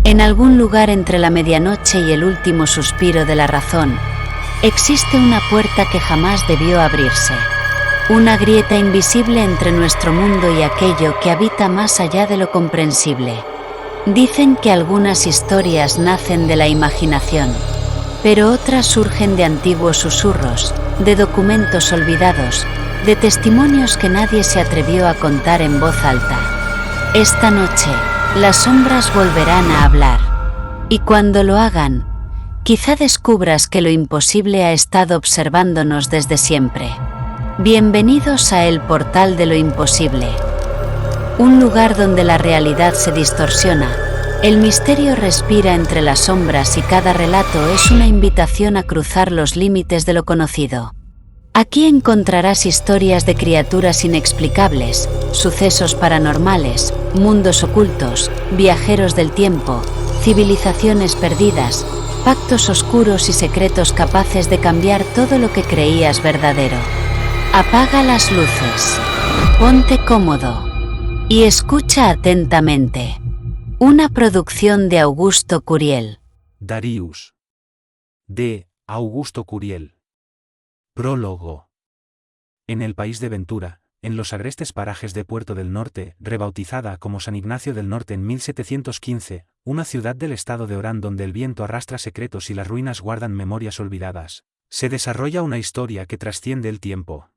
En algún lugar entre la medianoche y el último suspiro de la razón, existe una puerta que jamás debió abrirse. Una grieta invisible entre nuestro mundo y aquello que habita más allá de lo comprensible. Dicen que algunas historias nacen de la imaginación, pero otras surgen de antiguos susurros, de documentos olvidados, de testimonios que nadie se atrevió a contar en voz alta. Esta noche, las sombras volverán a hablar. Y cuando lo hagan, quizá descubras que lo imposible ha estado observándonos desde siempre. Bienvenidos a El Portal de lo Imposible. Un lugar donde la realidad se distorsiona, el misterio respira entre las sombras y cada relato es una invitación a cruzar los límites de lo conocido. Aquí encontrarás historias de criaturas inexplicables, sucesos paranormales, mundos ocultos, viajeros del tiempo, civilizaciones perdidas, pactos oscuros y secretos capaces de cambiar todo lo que creías verdadero. Apaga las luces, ponte cómodo y escucha atentamente. Una producción de Augusto Curiel. Darius. De Augusto Curiel. Prólogo. En el país de Ventura, en los agrestes parajes de Puerto del Norte, rebautizada como San Ignacio del Norte en 1715, una ciudad del estado de Orán donde el viento arrastra secretos y las ruinas guardan memorias olvidadas, se desarrolla una historia que trasciende el tiempo.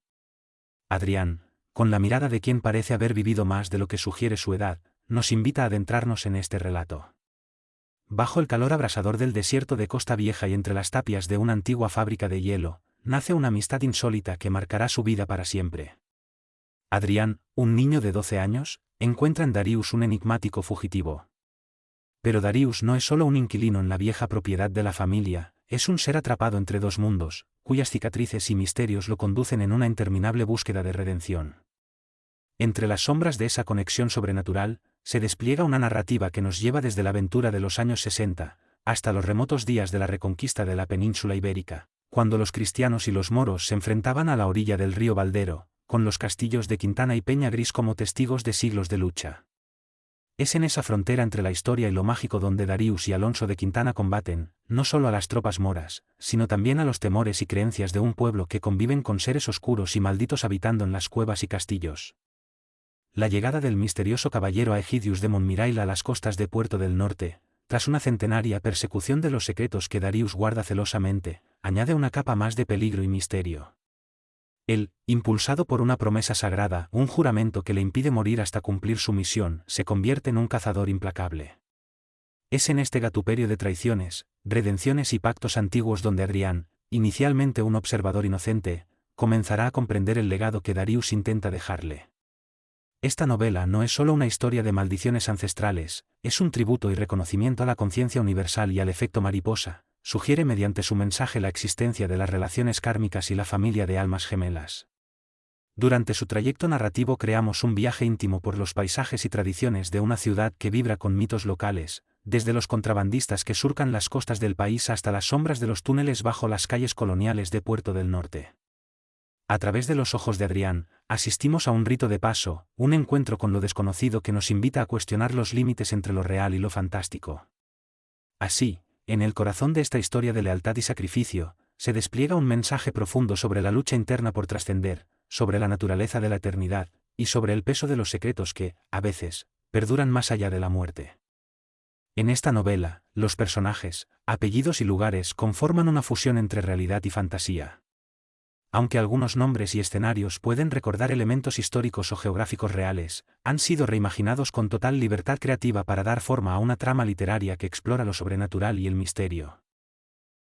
Adrián, con la mirada de quien parece haber vivido más de lo que sugiere su edad, nos invita a adentrarnos en este relato. Bajo el calor abrasador del desierto de Costa Vieja y entre las tapias de una antigua fábrica de hielo, nace una amistad insólita que marcará su vida para siempre. Adrián, un niño de 12 años, encuentra en Darius un enigmático fugitivo. Pero Darius no es solo un inquilino en la vieja propiedad de la familia, es un ser atrapado entre dos mundos, cuyas cicatrices y misterios lo conducen en una interminable búsqueda de redención. Entre las sombras de esa conexión sobrenatural, se despliega una narrativa que nos lleva desde la aventura de los años 60, hasta los remotos días de la reconquista de la península ibérica, cuando los cristianos y los moros se enfrentaban a la orilla del río Valdero, con los castillos de Quintana y Peña Gris como testigos de siglos de lucha. Es en esa frontera entre la historia y lo mágico donde Darius y Alonso de Quintana combaten, no solo a las tropas moras, sino también a los temores y creencias de un pueblo que conviven con seres oscuros y malditos habitando en las cuevas y castillos. La llegada del misterioso caballero Aegidius de Montmirail a las costas de Puerto del Norte, tras una centenaria persecución de los secretos que Darius guarda celosamente, añade una capa más de peligro y misterio. Él, impulsado por una promesa sagrada, un juramento que le impide morir hasta cumplir su misión, se convierte en un cazador implacable. Es en este gatuperio de traiciones, redenciones y pactos antiguos donde Adrián, inicialmente un observador inocente, comenzará a comprender el legado que Darius intenta dejarle. Esta novela no es solo una historia de maldiciones ancestrales, es un tributo y reconocimiento a la conciencia universal y al efecto mariposa. Sugiere mediante su mensaje la existencia de las relaciones kármicas y la familia de almas gemelas. Durante su trayecto narrativo creamos un viaje íntimo por los paisajes y tradiciones de una ciudad que vibra con mitos locales, desde los contrabandistas que surcan las costas del país hasta las sombras de los túneles bajo las calles coloniales de Puerto del Norte. A través de los ojos de Adrián, asistimos a un rito de paso, un encuentro con lo desconocido que nos invita a cuestionar los límites entre lo real y lo fantástico. Así, en el corazón de esta historia de lealtad y sacrificio, se despliega un mensaje profundo sobre la lucha interna por trascender, sobre la naturaleza de la eternidad, y sobre el peso de los secretos que, a veces, perduran más allá de la muerte. En esta novela, los personajes, apellidos y lugares conforman una fusión entre realidad y fantasía. Aunque algunos nombres y escenarios pueden recordar elementos históricos o geográficos reales, han sido reimaginados con total libertad creativa para dar forma a una trama literaria que explora lo sobrenatural y el misterio.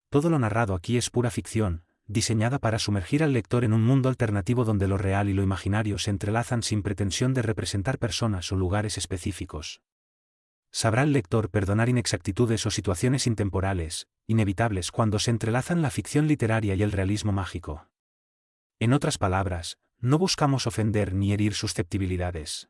Todo lo narrado aquí es pura ficción, diseñada para sumergir al lector en un mundo alternativo donde lo real y lo imaginario se entrelazan sin pretensión de representar personas o lugares específicos. Sabrá el lector perdonar inexactitudes o situaciones intemporales, inevitables cuando se entrelazan la ficción literaria y el realismo mágico. En otras palabras, no buscamos ofender ni herir susceptibilidades.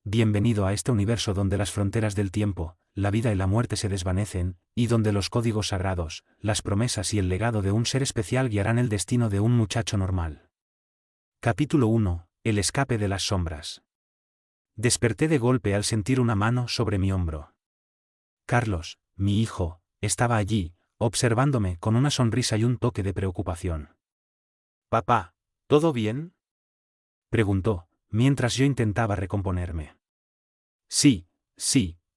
Bienvenido a este universo donde las fronteras del tiempo, la vida y la muerte se desvanecen, y donde los códigos sagrados, las promesas y el legado de un ser especial guiarán el destino de un muchacho normal. Capítulo 1. El escape de las sombras. Desperté de golpe al sentir una mano sobre mi hombro. Carlos, mi hijo, estaba allí, observándome con una sonrisa y un toque de preocupación. «Papá, ¿todo bien?», preguntó, mientras yo intentaba recomponerme. Sí,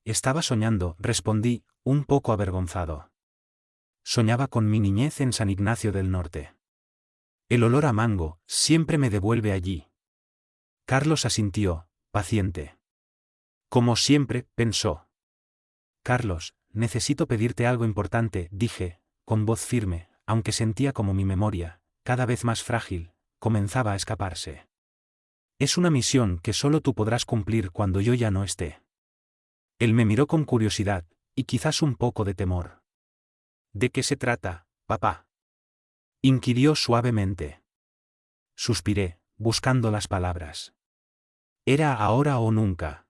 estaba soñando, respondí, un poco avergonzado. Soñaba con mi niñez en San Ignacio del Norte. El olor a mango siempre me devuelve allí. Carlos asintió, paciente. Como siempre, pensó. Carlos, necesito pedirte algo importante, dije, con voz firme, aunque sentía como mi memoria, cada vez más frágil, comenzaba a escaparse. Es una misión que solo tú podrás cumplir cuando yo ya no esté. Él me miró con curiosidad, y quizás un poco de temor. ¿De qué se trata, papá?, inquirió suavemente. Suspiré, buscando las palabras. Era ahora o nunca.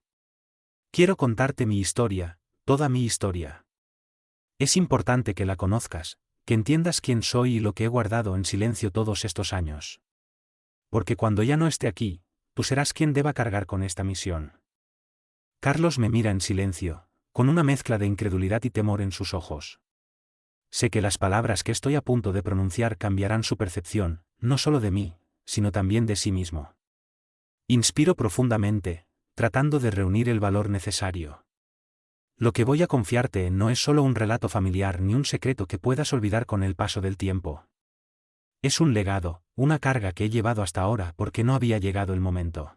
Quiero contarte mi historia, toda mi historia. Es importante que la conozcas, que entiendas quién soy y lo que he guardado en silencio todos estos años. Porque cuando ya no esté aquí, tú serás quien deba cargar con esta misión. Carlos me mira en silencio, con una mezcla de incredulidad y temor en sus ojos. Sé que las palabras que estoy a punto de pronunciar cambiarán su percepción, no solo de mí, sino también de sí mismo. Inspiro profundamente, tratando de reunir el valor necesario. Lo que voy a confiarte no es solo un relato familiar ni un secreto que puedas olvidar con el paso del tiempo. Es un legado, una carga que he llevado hasta ahora porque no había llegado el momento.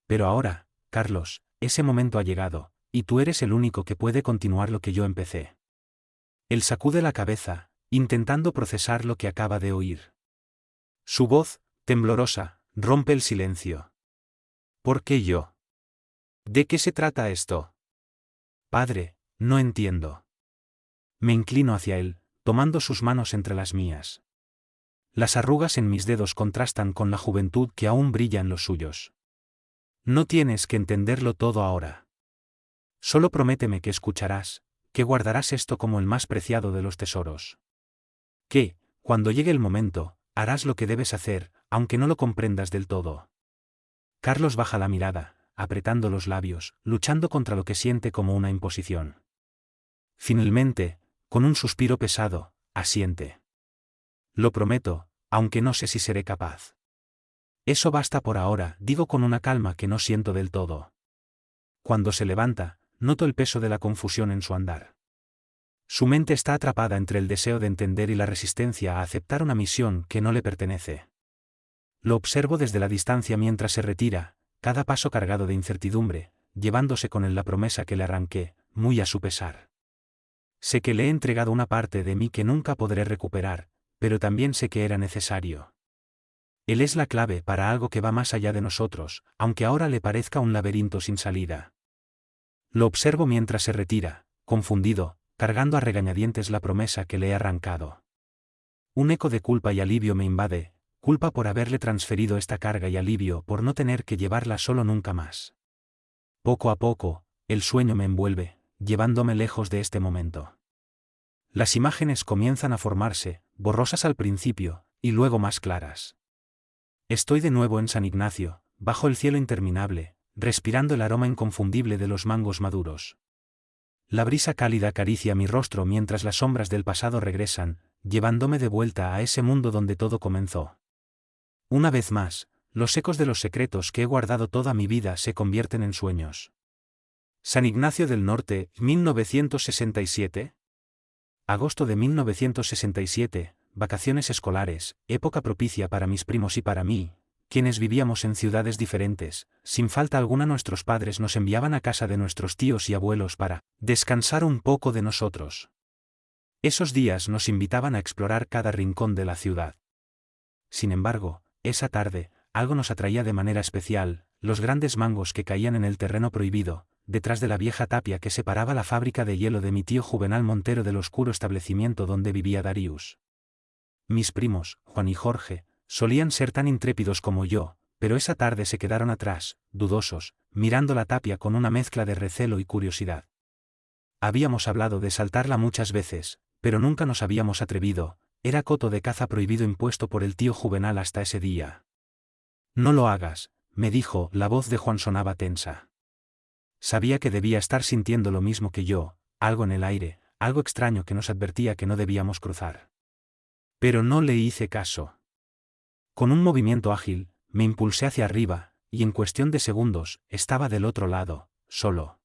Pero ahora, Carlos, ese momento ha llegado, y tú eres el único que puede continuar lo que yo empecé. Él sacude la cabeza, intentando procesar lo que acaba de oír. Su voz, temblorosa, rompe el silencio. ¿Por qué yo? ¿De qué se trata esto? Padre, no entiendo. Me inclino hacia él, tomando sus manos entre las mías. Las arrugas en mis dedos contrastan con la juventud que aún brilla en los suyos. No tienes que entenderlo todo ahora. Solo prométeme que escucharás, que guardarás esto como el más preciado de los tesoros. Que, cuando llegue el momento, harás lo que debes hacer, aunque no lo comprendas del todo. Carlos baja la mirada, apretando los labios, luchando contra lo que siente como una imposición. Finalmente, con un suspiro pesado, asiente. Lo prometo, aunque no sé si seré capaz. Eso basta por ahora, digo con una calma que no siento del todo. Cuando se levanta, noto el peso de la confusión en su andar. Su mente está atrapada entre el deseo de entender y la resistencia a aceptar una misión que no le pertenece. Lo observo desde la distancia mientras se retira, cada paso cargado de incertidumbre, llevándose con él la promesa que le arranqué, muy a su pesar. Sé que le he entregado una parte de mí que nunca podré recuperar, pero también sé que era necesario. Él es la clave para algo que va más allá de nosotros, aunque ahora le parezca un laberinto sin salida. Lo observo mientras se retira, confundido, cargando a regañadientes la promesa que le he arrancado. Un eco de culpa y alivio me invade, culpa por haberle transferido esta carga y alivio por no tener que llevarla solo nunca más. Poco a poco, el sueño me envuelve, llevándome lejos de este momento. Las imágenes comienzan a formarse, borrosas al principio, y luego más claras. Estoy de nuevo en San Ignacio, bajo el cielo interminable, respirando el aroma inconfundible de los mangos maduros. La brisa cálida acaricia mi rostro mientras las sombras del pasado regresan, llevándome de vuelta a ese mundo donde todo comenzó. Una vez más, los ecos de los secretos que he guardado toda mi vida se convierten en sueños. San Ignacio del Norte, 1967. Agosto de 1967, vacaciones escolares, época propicia para mis primos y para mí, quienes vivíamos en ciudades diferentes. Sin falta alguna nuestros padres nos enviaban a casa de nuestros tíos y abuelos para descansar un poco de nosotros. Esos días nos invitaban a explorar cada rincón de la ciudad. Sin embargo, esa tarde, algo nos atraía de manera especial, los grandes mangos que caían en el terreno prohibido, detrás de la vieja tapia que separaba la fábrica de hielo de mi tío Juvenal Montero del oscuro establecimiento donde vivía Darius. Mis primos, Juan y Jorge, solían ser tan intrépidos como yo, pero esa tarde se quedaron atrás, dudosos, mirando la tapia con una mezcla de recelo y curiosidad. Habíamos hablado de saltarla muchas veces, pero nunca nos habíamos atrevido, era coto de caza prohibido impuesto por el tío Juvenal hasta ese día. No lo hagas, me dijo, la voz de Juan sonaba tensa. Sabía que debía estar sintiendo lo mismo que yo, algo en el aire, algo extraño que nos advertía que no debíamos cruzar. Pero no le hice caso. Con un movimiento ágil, me impulsé hacia arriba, y en cuestión de segundos, estaba del otro lado, solo.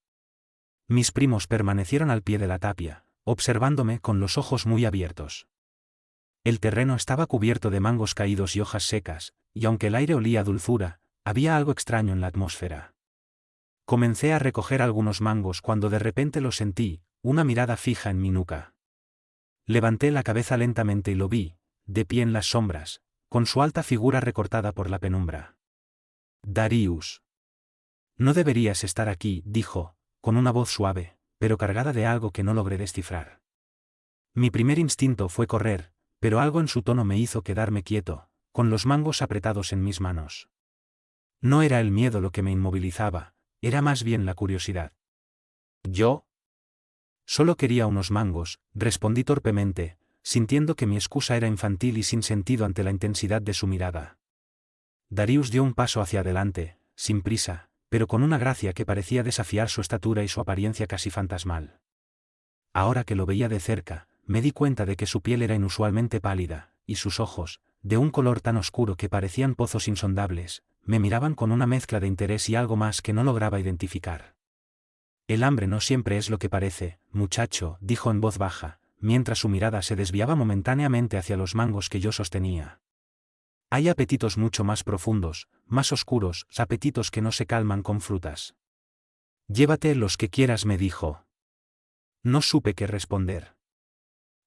Mis primos permanecieron al pie de la tapia, observándome con los ojos muy abiertos. El terreno estaba cubierto de mangos caídos y hojas secas, y aunque el aire olía a dulzura, había algo extraño en la atmósfera. Comencé a recoger algunos mangos cuando de repente lo sentí, una mirada fija en mi nuca. Levanté la cabeza lentamente y lo vi, de pie en las sombras, con su alta figura recortada por la penumbra. Darius. No deberías estar aquí, dijo, con una voz suave, pero cargada de algo que no logré descifrar. Mi primer instinto fue correr, pero algo en su tono me hizo quedarme quieto, con los mangos apretados en mis manos. No era el miedo lo que me inmovilizaba, era más bien la curiosidad. ¿Yo? Solo quería unos mangos, respondí torpemente, sintiendo que mi excusa era infantil y sin sentido ante la intensidad de su mirada. Darius dio un paso hacia adelante, sin prisa, pero con una gracia que parecía desafiar su estatura y su apariencia casi fantasmal. Ahora que lo veía de cerca, me di cuenta de que su piel era inusualmente pálida, y sus ojos, de un color tan oscuro que parecían pozos insondables, me miraban con una mezcla de interés y algo más que no lograba identificar. El hambre no siempre es lo que parece, muchacho, dijo en voz baja, mientras su mirada se desviaba momentáneamente hacia los mangos que yo sostenía. Hay apetitos mucho más profundos, más oscuros, apetitos que no se calman con frutas. Llévate los que quieras, me dijo. No supe qué responder.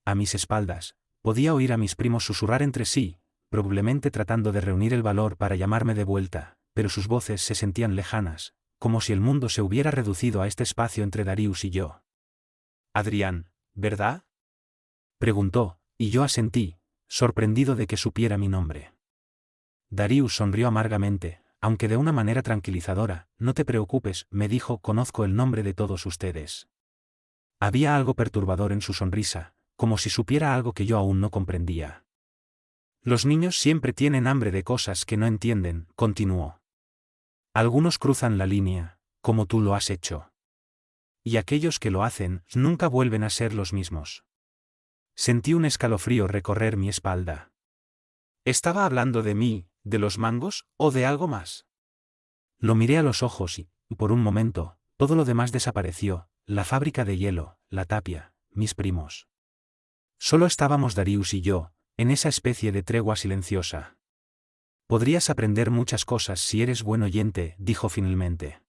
A mis espaldas, podía oír a mis primos susurrar entre sí, probablemente tratando de reunir el valor para llamarme de vuelta, pero sus voces se sentían lejanas, como si el mundo se hubiera reducido a este espacio entre Darius y yo. Adrián, ¿verdad? Preguntó, y yo asentí, sorprendido de que supiera mi nombre. Darius sonrió amargamente, aunque de una manera tranquilizadora. No te preocupes, me dijo, conozco el nombre de todos ustedes. Había algo perturbador en su sonrisa, como si supiera algo que yo aún no comprendía. Los niños siempre tienen hambre de cosas que no entienden, continuó. Algunos cruzan la línea, como tú lo has hecho. Y aquellos que lo hacen, nunca vuelven a ser los mismos. Sentí un escalofrío recorrer mi espalda. ¿Estaba hablando de mí, de los mangos, o de algo más? Lo miré a los ojos y, por un momento, todo lo demás desapareció, la fábrica de hielo, la tapia, mis primos. Solo estábamos Darius y yo, en esa especie de tregua silenciosa. Podrías aprender muchas cosas si eres buen oyente, dijo finalmente.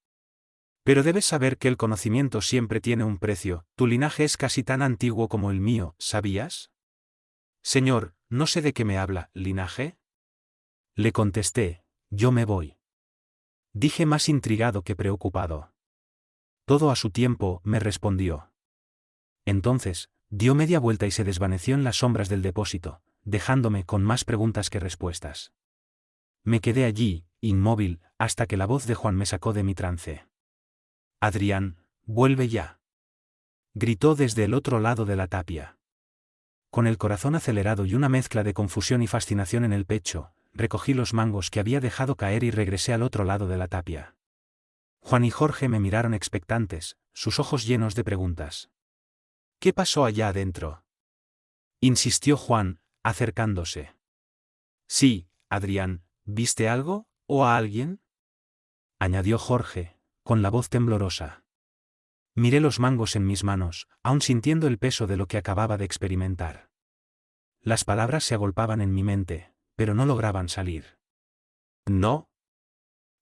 Pero debes saber que el conocimiento siempre tiene un precio. Tu linaje es casi tan antiguo como el mío, ¿sabías? Señor, no sé de qué me habla, ¿linaje? Le contesté, yo me voy. Dije más intrigado que preocupado. Todo a su tiempo, me respondió. Entonces, dio media vuelta y se desvaneció en las sombras del depósito, dejándome con más preguntas que respuestas. Me quedé allí, inmóvil, hasta que la voz de Juan me sacó de mi trance. Adrián, vuelve ya. Gritó desde el otro lado de la tapia. Con el corazón acelerado y una mezcla de confusión y fascinación en el pecho, recogí los mangos que había dejado caer y regresé al otro lado de la tapia. Juan y Jorge me miraron expectantes, sus ojos llenos de preguntas. ¿Qué pasó allá adentro? Insistió Juan, acercándose. Sí, Adrián, ¿viste algo, o a alguien? Añadió Jorge, con la voz temblorosa. Miré los mangos en mis manos, aún sintiendo el peso de lo que acababa de experimentar. Las palabras se agolpaban en mi mente, pero no lograban salir. ¿No?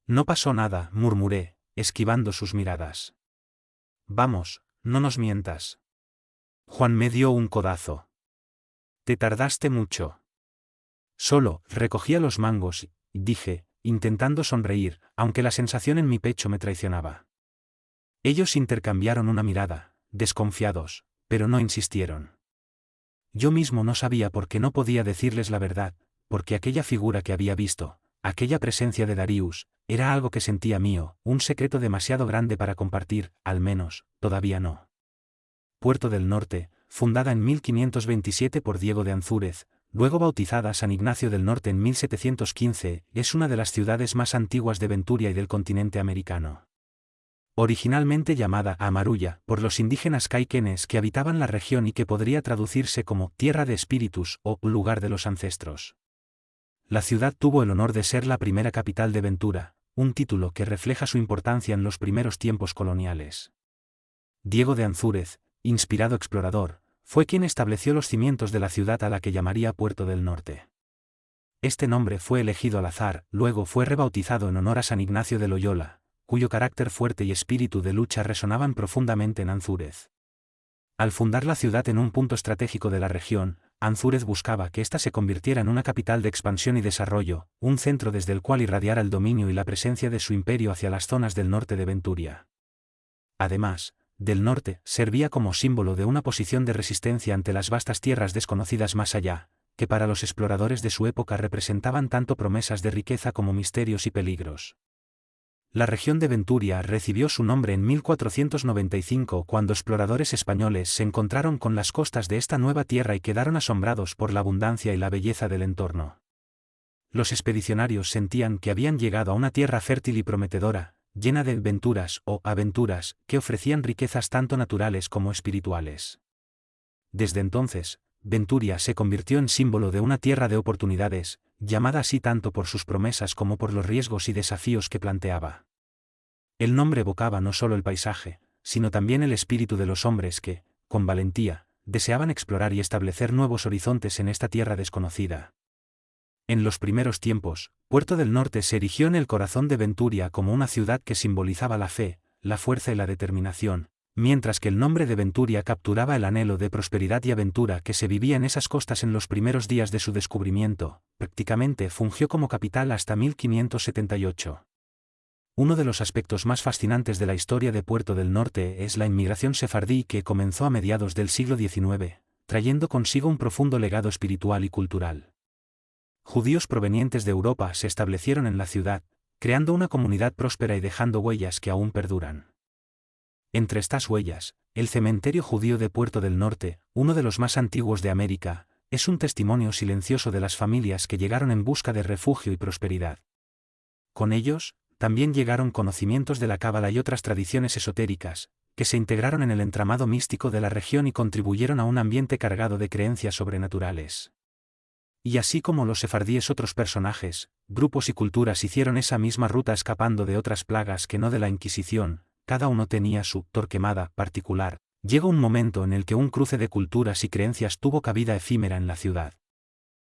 No pasó nada, murmuré, esquivando sus miradas. Vamos, no nos mientas. Juan me dio un codazo. Te tardaste mucho. Solo, recogía los mangos, y dije, intentando sonreír, aunque la sensación en mi pecho me traicionaba. Ellos intercambiaron una mirada, desconfiados, pero no insistieron. Yo mismo no sabía por qué no podía decirles la verdad, porque aquella figura que había visto, aquella presencia de Darius, era algo que sentía mío, un secreto demasiado grande para compartir, al menos, todavía no. Puerto del Norte, fundada en 1527 por Diego de Anzúrez, luego bautizada San Ignacio del Norte en 1715, es una de las ciudades más antiguas de Venturia y del continente americano. Originalmente llamada Amaruya por los indígenas caiquenes que habitaban la región y que podría traducirse como tierra de espíritus o lugar de los ancestros. La ciudad tuvo el honor de ser la primera capital de Ventura, un título que refleja su importancia en los primeros tiempos coloniales. Diego de Ansúrez, inspirado explorador, fue quien estableció los cimientos de la ciudad a la que llamaría Puerto del Norte. Este nombre fue elegido al azar, luego fue rebautizado en honor a San Ignacio de Loyola, cuyo carácter fuerte y espíritu de lucha resonaban profundamente en Ansúrez. Al fundar la ciudad en un punto estratégico de la región, Ansúrez buscaba que ésta se convirtiera en una capital de expansión y desarrollo, un centro desde el cual irradiara el dominio y la presencia de su imperio hacia las zonas del norte de Venturia. Además, del norte servía como símbolo de una posición de resistencia ante las vastas tierras desconocidas más allá, que para los exploradores de su época representaban tanto promesas de riqueza como misterios y peligros. La región de Venturia recibió su nombre en 1495 cuando exploradores españoles se encontraron con las costas de esta nueva tierra y quedaron asombrados por la abundancia y la belleza del entorno. Los expedicionarios sentían que habían llegado a una tierra fértil y prometedora, llena de venturas o aventuras, que ofrecían riquezas tanto naturales como espirituales. Desde entonces, Venturia se convirtió en símbolo de una tierra de oportunidades, llamada así tanto por sus promesas como por los riesgos y desafíos que planteaba. El nombre evocaba no solo el paisaje, sino también el espíritu de los hombres que, con valentía, deseaban explorar y establecer nuevos horizontes en esta tierra desconocida. En los primeros tiempos, Puerto del Norte se erigió en el corazón de Venturia como una ciudad que simbolizaba la fe, la fuerza y la determinación, mientras que el nombre de Venturia capturaba el anhelo de prosperidad y aventura que se vivía en esas costas en los primeros días de su descubrimiento. Prácticamente fungió como capital hasta 1578. Uno de los aspectos más fascinantes de la historia de Puerto del Norte es la inmigración sefardí que comenzó a mediados del siglo XIX, trayendo consigo un profundo legado espiritual y cultural. Judíos provenientes de Europa se establecieron en la ciudad, creando una comunidad próspera y dejando huellas que aún perduran. Entre estas huellas, el cementerio judío de Puerto del Norte, uno de los más antiguos de América, es un testimonio silencioso de las familias que llegaron en busca de refugio y prosperidad. Con ellos, también llegaron conocimientos de la cábala y otras tradiciones esotéricas, que se integraron en el entramado místico de la región y contribuyeron a un ambiente cargado de creencias sobrenaturales. Y así como los sefardíes, otros personajes, grupos y culturas hicieron esa misma ruta escapando de otras plagas que no de la Inquisición. Cada uno tenía su Torquemada particular. Llegó un momento en el que un cruce de culturas y creencias tuvo cabida efímera en la ciudad.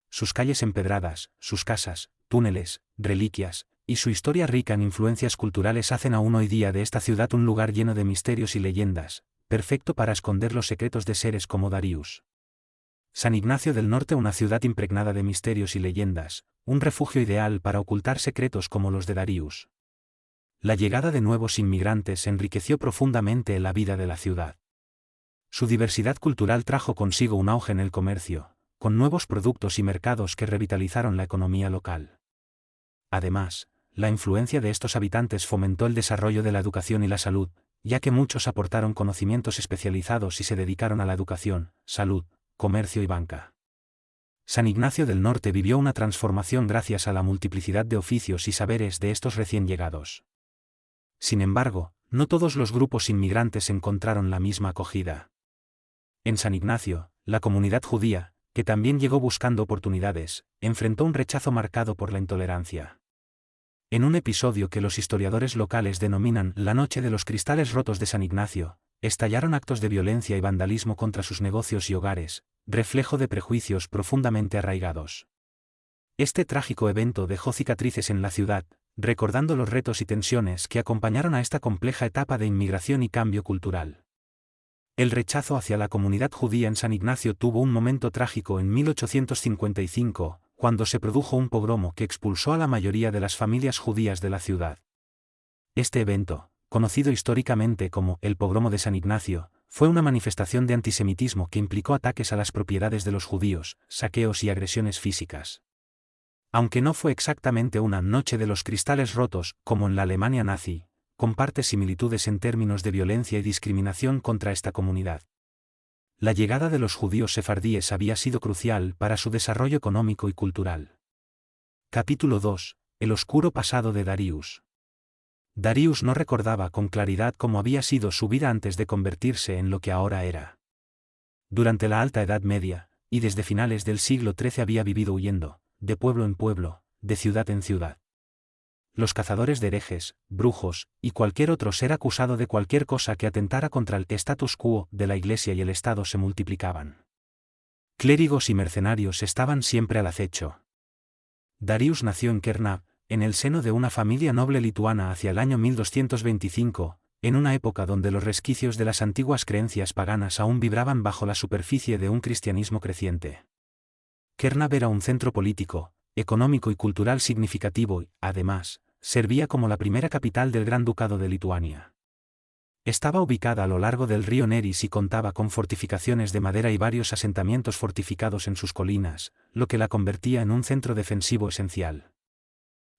Sus calles empedradas, sus casas, túneles, reliquias, y su historia rica en influencias culturales hacen aún hoy día de esta ciudad un lugar lleno de misterios y leyendas, perfecto para esconder los secretos de seres como Darius. San Ignacio del Norte, una ciudad impregnada de misterios y leyendas, un refugio ideal para ocultar secretos como los de Darius. La llegada de nuevos inmigrantes enriqueció profundamente la vida de la ciudad. Su diversidad cultural trajo consigo un auge en el comercio, con nuevos productos y mercados que revitalizaron la economía local. Además, la influencia de estos habitantes fomentó el desarrollo de la educación y la salud, ya que muchos aportaron conocimientos especializados y se dedicaron a la educación, salud, comercio y banca. San Ignacio del Norte vivió una transformación gracias a la multiplicidad de oficios y saberes de estos recién llegados. Sin embargo, no todos los grupos inmigrantes encontraron la misma acogida. En San Ignacio, la comunidad judía, que también llegó buscando oportunidades, enfrentó un rechazo marcado por la intolerancia. En un episodio que los historiadores locales denominan la Noche de los Cristales Rotos de San Ignacio, estallaron actos de violencia y vandalismo contra sus negocios y hogares, reflejo de prejuicios profundamente arraigados. Este trágico evento dejó cicatrices en la ciudad, recordando los retos y tensiones que acompañaron a esta compleja etapa de inmigración y cambio cultural. El rechazo hacia la comunidad judía en San Ignacio tuvo un momento trágico en 1855, cuando se produjo un pogromo que expulsó a la mayoría de las familias judías de la ciudad. Este evento, conocido históricamente como el Pogromo de San Ignacio, fue una manifestación de antisemitismo que implicó ataques a las propiedades de los judíos, saqueos y agresiones físicas. Aunque no fue exactamente una noche de los cristales rotos, como en la Alemania nazi, comparte similitudes en términos de violencia y discriminación contra esta comunidad. La llegada de los judíos sefardíes había sido crucial para su desarrollo económico y cultural. Capítulo 2. El oscuro pasado de Darius. Darius no recordaba con claridad cómo había sido su vida antes de convertirse en lo que ahora era. Durante la Alta Edad Media, y desde finales del siglo XIII había vivido huyendo, de pueblo en pueblo, de ciudad en ciudad. Los cazadores de herejes, brujos, y cualquier otro ser acusado de cualquier cosa que atentara contra el status quo de la Iglesia y el Estado se multiplicaban. Clérigos y mercenarios estaban siempre al acecho. Darius nació en Kernab, en el seno de una familia noble lituana hacia el año 1225, en una época donde los resquicios de las antiguas creencias paganas aún vibraban bajo la superficie de un cristianismo creciente. Kernab era un centro político, económico y cultural significativo y, además, servía como la primera capital del Gran Ducado de Lituania. Estaba ubicada a lo largo del río Neris y contaba con fortificaciones de madera y varios asentamientos fortificados en sus colinas, lo que la convertía en un centro defensivo esencial.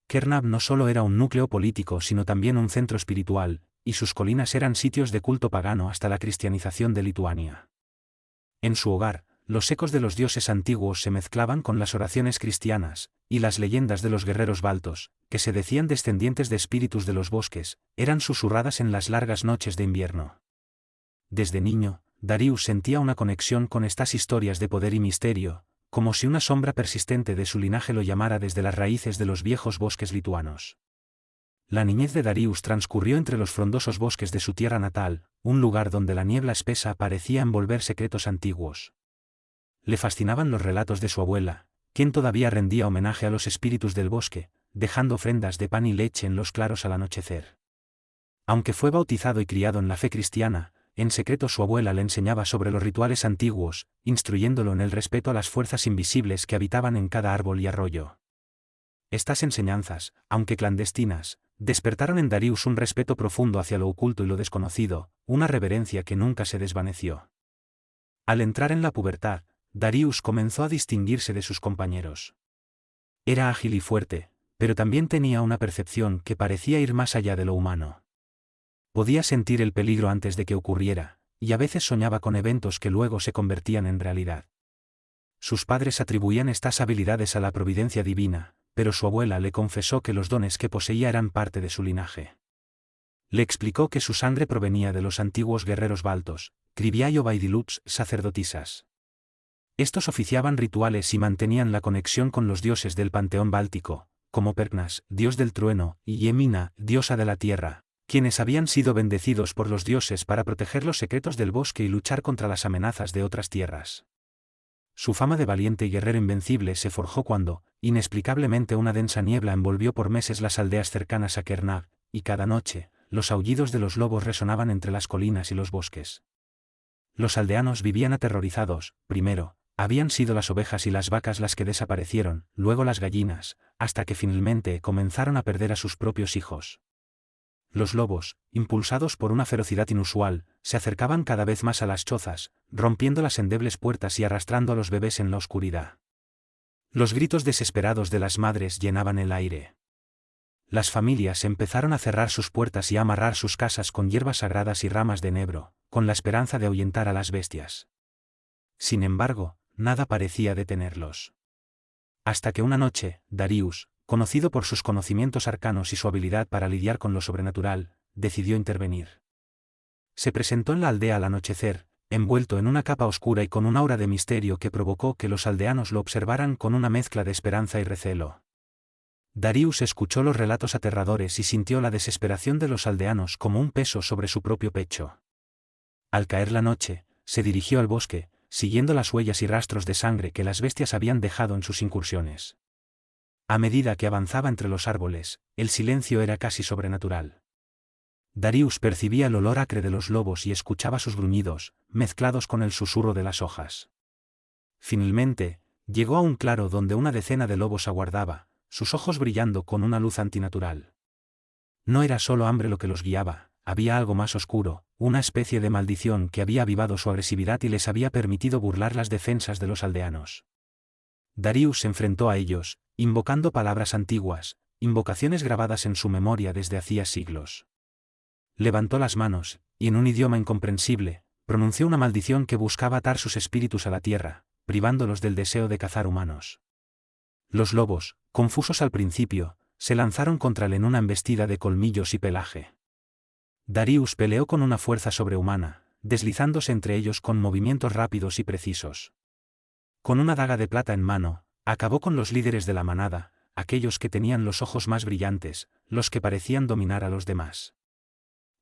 Kernab no solo era un núcleo político sino también un centro espiritual, y sus colinas eran sitios de culto pagano hasta la cristianización de Lituania. En su hogar, los ecos de los dioses antiguos se mezclaban con las oraciones cristianas, y las leyendas de los guerreros baltos, que se decían descendientes de espíritus de los bosques, eran susurradas en las largas noches de invierno. Desde niño, Darius sentía una conexión con estas historias de poder y misterio, como si una sombra persistente de su linaje lo llamara desde las raíces de los viejos bosques lituanos. La niñez de Darius transcurrió entre los frondosos bosques de su tierra natal, un lugar donde la niebla espesa parecía envolver secretos antiguos. Le fascinaban los relatos de su abuela, quien todavía rendía homenaje a los espíritus del bosque, dejando ofrendas de pan y leche en los claros al anochecer. Aunque fue bautizado y criado en la fe cristiana, en secreto su abuela le enseñaba sobre los rituales antiguos, instruyéndolo en el respeto a las fuerzas invisibles que habitaban en cada árbol y arroyo. Estas enseñanzas, aunque clandestinas, despertaron en Darius un respeto profundo hacia lo oculto y lo desconocido, una reverencia que nunca se desvaneció. Al entrar en la pubertad, Darius comenzó a distinguirse de sus compañeros. Era ágil y fuerte, pero también tenía una percepción que parecía ir más allá de lo humano. Podía sentir el peligro antes de que ocurriera, y a veces soñaba con eventos que luego se convertían en realidad. Sus padres atribuían estas habilidades a la providencia divina, pero su abuela le confesó que los dones que poseía eran parte de su linaje. Le explicó que su sangre provenía de los antiguos guerreros baltos, Kriviayo Baidiluts, sacerdotisas. Estos oficiaban rituales y mantenían la conexión con los dioses del panteón báltico, como Perknas, dios del trueno, y Yemina, diosa de la tierra, quienes habían sido bendecidos por los dioses para proteger los secretos del bosque y luchar contra las amenazas de otras tierras. Su fama de valiente y guerrero invencible se forjó cuando, inexplicablemente, una densa niebla envolvió por meses las aldeas cercanas a Kernab, y cada noche, los aullidos de los lobos resonaban entre las colinas y los bosques. Los aldeanos vivían aterrorizados. Primero, habían sido las ovejas y las vacas las que desaparecieron, luego las gallinas, hasta que finalmente comenzaron a perder a sus propios hijos. Los lobos, impulsados por una ferocidad inusual, se acercaban cada vez más a las chozas, rompiendo las endebles puertas y arrastrando a los bebés en la oscuridad. Los gritos desesperados de las madres llenaban el aire. Las familias empezaron a cerrar sus puertas y a amarrar sus casas con hierbas sagradas y ramas de enebro, con la esperanza de ahuyentar a las bestias. Sin embargo, nada parecía detenerlos. Hasta que una noche, Darius, conocido por sus conocimientos arcanos y su habilidad para lidiar con lo sobrenatural, decidió intervenir. Se presentó en la aldea al anochecer, envuelto en una capa oscura y con un aura de misterio que provocó que los aldeanos lo observaran con una mezcla de esperanza y recelo. Darius escuchó los relatos aterradores y sintió la desesperación de los aldeanos como un peso sobre su propio pecho. Al caer la noche, se dirigió al bosque, siguiendo las huellas y rastros de sangre que las bestias habían dejado en sus incursiones. A medida que avanzaba entre los árboles, el silencio era casi sobrenatural. Darius percibía el olor acre de los lobos y escuchaba sus gruñidos, mezclados con el susurro de las hojas. Finalmente, llegó a un claro donde una decena de lobos aguardaba, sus ojos brillando con una luz antinatural. No era solo hambre lo que los guiaba, había algo más oscuro, una especie de maldición que había avivado su agresividad y les había permitido burlar las defensas de los aldeanos. Darius se enfrentó a ellos, invocando palabras antiguas, invocaciones grabadas en su memoria desde hacía siglos. Levantó las manos, y en un idioma incomprensible, pronunció una maldición que buscaba atar sus espíritus a la tierra, privándolos del deseo de cazar humanos. Los lobos, confusos al principio, se lanzaron contra él en una embestida de colmillos y pelaje. Darius peleó con una fuerza sobrehumana, deslizándose entre ellos con movimientos rápidos y precisos. Con una daga de plata en mano, acabó con los líderes de la manada, aquellos que tenían los ojos más brillantes, los que parecían dominar a los demás.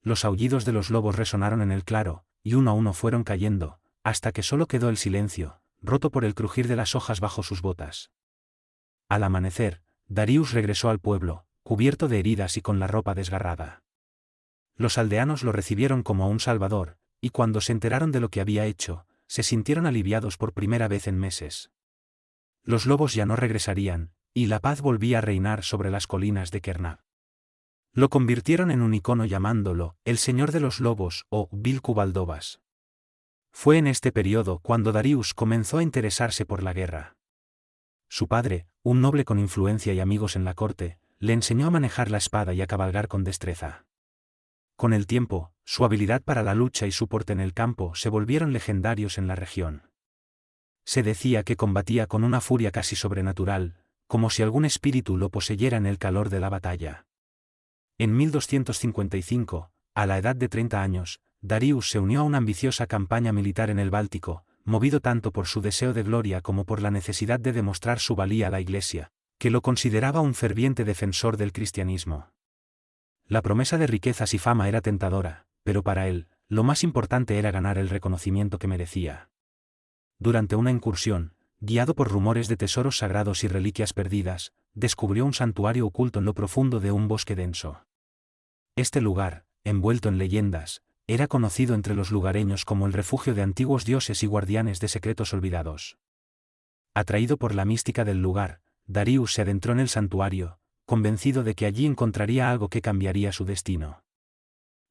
Los aullidos de los lobos resonaron en el claro, y uno a uno fueron cayendo, hasta que solo quedó el silencio, roto por el crujir de las hojas bajo sus botas. Al amanecer, Darius regresó al pueblo, cubierto de heridas y con la ropa desgarrada. Los aldeanos lo recibieron como a un salvador, y cuando se enteraron de lo que había hecho, se sintieron aliviados por primera vez en meses. Los lobos ya no regresarían, y la paz volvía a reinar sobre las colinas de Kernab. Lo convirtieron en un icono llamándolo el Señor de los Lobos o Vilku-Baldovas. Fue en este periodo cuando Darius comenzó a interesarse por la guerra. Su padre, un noble con influencia y amigos en la corte, le enseñó a manejar la espada y a cabalgar con destreza. Con el tiempo, su habilidad para la lucha y su porte en el campo se volvieron legendarios en la región. Se decía que combatía con una furia casi sobrenatural, como si algún espíritu lo poseyera en el calor de la batalla. En 1255, a la edad de 30 años, Darius se unió a una ambiciosa campaña militar en el Báltico, movido tanto por su deseo de gloria como por la necesidad de demostrar su valía a la Iglesia, que lo consideraba un ferviente defensor del cristianismo. La promesa de riquezas y fama era tentadora, pero para él, lo más importante era ganar el reconocimiento que merecía. Durante una incursión, guiado por rumores de tesoros sagrados y reliquias perdidas, descubrió un santuario oculto en lo profundo de un bosque denso. Este lugar, envuelto en leyendas, era conocido entre los lugareños como el refugio de antiguos dioses y guardianes de secretos olvidados. Atraído por la mística del lugar, Darius se adentró en el santuario, convencido de que allí encontraría algo que cambiaría su destino.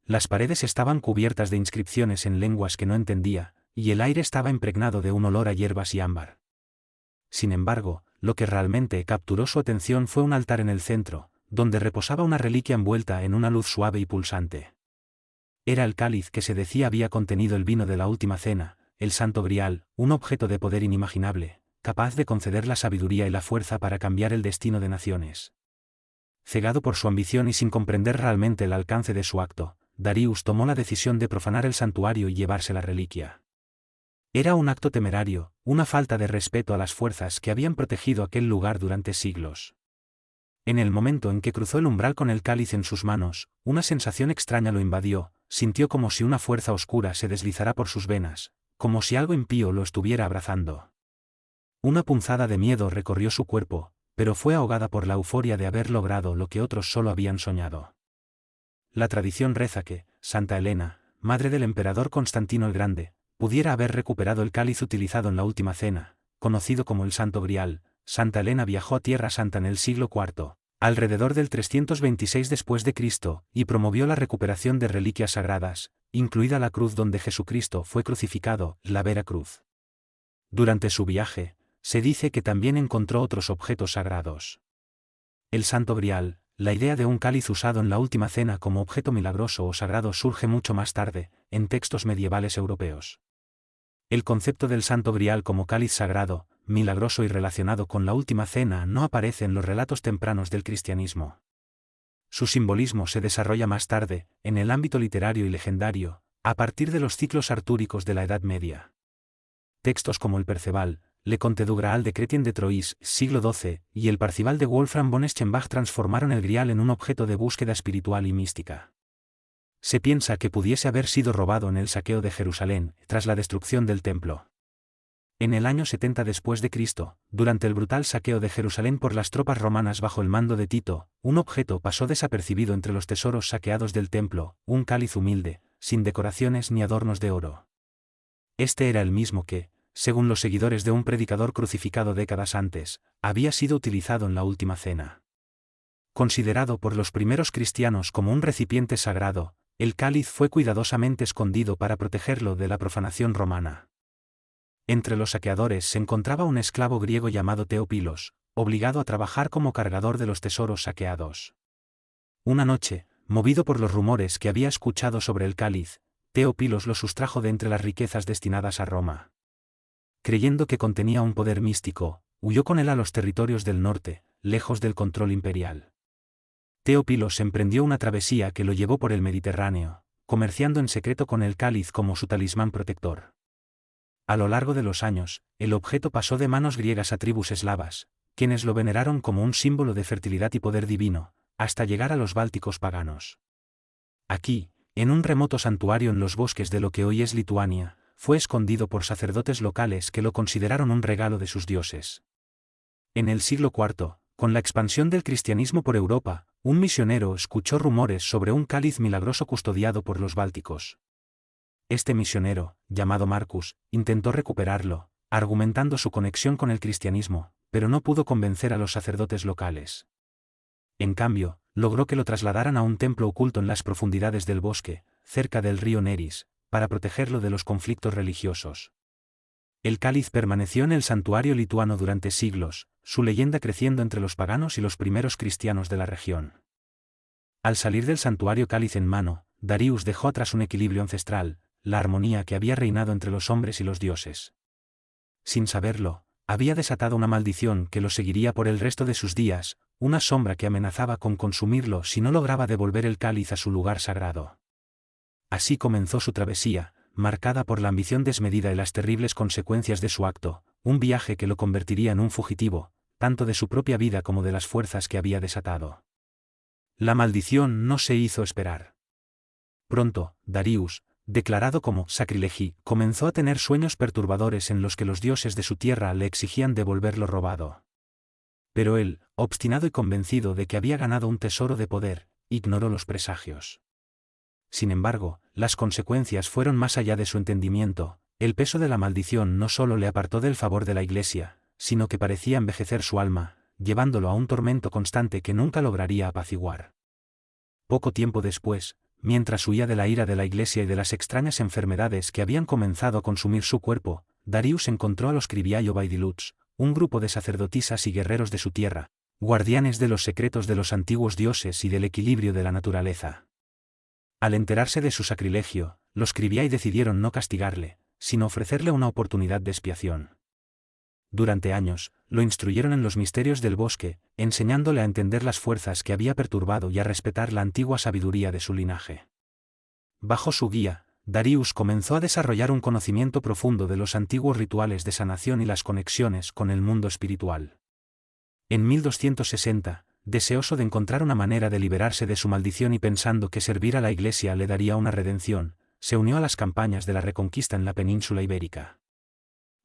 Las paredes estaban cubiertas de inscripciones en lenguas que no entendía, y el aire estaba impregnado de un olor a hierbas y ámbar. Sin embargo, lo que realmente capturó su atención fue un altar en el centro, donde reposaba una reliquia envuelta en una luz suave y pulsante. Era el cáliz que se decía había contenido el vino de la última cena, el Santo Grial, un objeto de poder inimaginable, capaz de conceder la sabiduría y la fuerza para cambiar el destino de naciones. Cegado por su ambición y sin comprender realmente el alcance de su acto, Darius tomó la decisión de profanar el santuario y llevarse la reliquia. Era un acto temerario, una falta de respeto a las fuerzas que habían protegido aquel lugar durante siglos. En el momento en que cruzó el umbral con el cáliz en sus manos, una sensación extraña lo invadió, sintió como si una fuerza oscura se deslizara por sus venas, como si algo impío lo estuviera abrazando. Una punzada de miedo recorrió su cuerpo, pero fue ahogada por la euforia de haber logrado lo que otros solo habían soñado. La tradición reza que, Santa Elena, madre del emperador Constantino el Grande, pudiera haber recuperado el cáliz utilizado en la última cena, conocido como el Santo Grial. Santa Elena viajó a Tierra Santa en el siglo IV, alrededor del 326 después de Cristo, y promovió la recuperación de reliquias sagradas, incluida la cruz donde Jesucristo fue crucificado, la Vera Cruz. Durante su viaje, se dice que también encontró otros objetos sagrados. El Santo Grial, la idea de un cáliz usado en la última cena como objeto milagroso o sagrado surge mucho más tarde, en textos medievales europeos. El concepto del Santo Grial como cáliz sagrado, milagroso y relacionado con la última cena no aparece en los relatos tempranos del cristianismo. Su simbolismo se desarrolla más tarde, en el ámbito literario y legendario, a partir de los ciclos artúricos de la Edad Media. Textos como el Perceval, Le Conte du Graal de Chrétien de Troyes, siglo XII, y el Parcival de Wolfram von Eschenbach transformaron el Grial en un objeto de búsqueda espiritual y mística. Se piensa que pudiese haber sido robado en el saqueo de Jerusalén, tras la destrucción del templo. En el año 70 después de Cristo, durante el brutal saqueo de Jerusalén por las tropas romanas bajo el mando de Tito, un objeto pasó desapercibido entre los tesoros saqueados del templo, un cáliz humilde, sin decoraciones ni adornos de oro. Este era el mismo que, según los seguidores de un predicador crucificado décadas antes, había sido utilizado en la última cena. Considerado por los primeros cristianos como un recipiente sagrado, el cáliz fue cuidadosamente escondido para protegerlo de la profanación romana. Entre los saqueadores se encontraba un esclavo griego llamado Teópilos, obligado a trabajar como cargador de los tesoros saqueados. Una noche, movido por los rumores que había escuchado sobre el cáliz, Teópilos lo sustrajo de entre las riquezas destinadas a Roma. Creyendo que contenía un poder místico, huyó con él a los territorios del norte, lejos del control imperial. Teópilos emprendió una travesía que lo llevó por el Mediterráneo, comerciando en secreto con el cáliz como su talismán protector. A lo largo de los años, el objeto pasó de manos griegas a tribus eslavas, quienes lo veneraron como un símbolo de fertilidad y poder divino, hasta llegar a los bálticos paganos. Aquí, en un remoto santuario en los bosques de lo que hoy es Lituania, fue escondido por sacerdotes locales que lo consideraron un regalo de sus dioses. En el siglo IV, con la expansión del cristianismo por Europa, un misionero escuchó rumores sobre un cáliz milagroso custodiado por los bálticos. Este misionero, llamado Marcus, intentó recuperarlo, argumentando su conexión con el cristianismo, pero no pudo convencer a los sacerdotes locales. En cambio, logró que lo trasladaran a un templo oculto en las profundidades del bosque, cerca del río Neris, para protegerlo de los conflictos religiosos. El cáliz permaneció en el santuario lituano durante siglos, su leyenda creciendo entre los paganos y los primeros cristianos de la región. Al salir del santuario cáliz en mano, Darius dejó atrás un equilibrio ancestral, la armonía que había reinado entre los hombres y los dioses. Sin saberlo, había desatado una maldición que lo seguiría por el resto de sus días, una sombra que amenazaba con consumirlo si no lograba devolver el cáliz a su lugar sagrado. Así comenzó su travesía, marcada por la ambición desmedida y las terribles consecuencias de su acto, un viaje que lo convertiría en un fugitivo, tanto de su propia vida como de las fuerzas que había desatado. La maldición no se hizo esperar. Pronto, Darius, declarado como sacrilegi, comenzó a tener sueños perturbadores en los que los dioses de su tierra le exigían devolver lo robado. Pero él, obstinado y convencido de que había ganado un tesoro de poder, ignoró los presagios. Sin embargo, las consecuencias fueron más allá de su entendimiento. El peso de la maldición no solo le apartó del favor de la Iglesia, sino que parecía envejecer su alma, llevándolo a un tormento constante que nunca lograría apaciguar. Poco tiempo después, mientras huía de la ira de la Iglesia y de las extrañas enfermedades que habían comenzado a consumir su cuerpo, Darius encontró a los Cribiaio Baidiluts, un grupo de sacerdotisas y guerreros de su tierra, guardianes de los secretos de los antiguos dioses y del equilibrio de la naturaleza. Al enterarse de su sacrilegio, los Cribiai decidieron no castigarle, sino ofrecerle una oportunidad de expiación. Durante años, lo instruyeron en los misterios del bosque, enseñándole a entender las fuerzas que había perturbado y a respetar la antigua sabiduría de su linaje. Bajo su guía, Darius comenzó a desarrollar un conocimiento profundo de los antiguos rituales de sanación y las conexiones con el mundo espiritual. En 1260, deseoso de encontrar una manera de liberarse de su maldición y pensando que servir a la Iglesia le daría una redención, se unió a las campañas de la Reconquista en la península ibérica.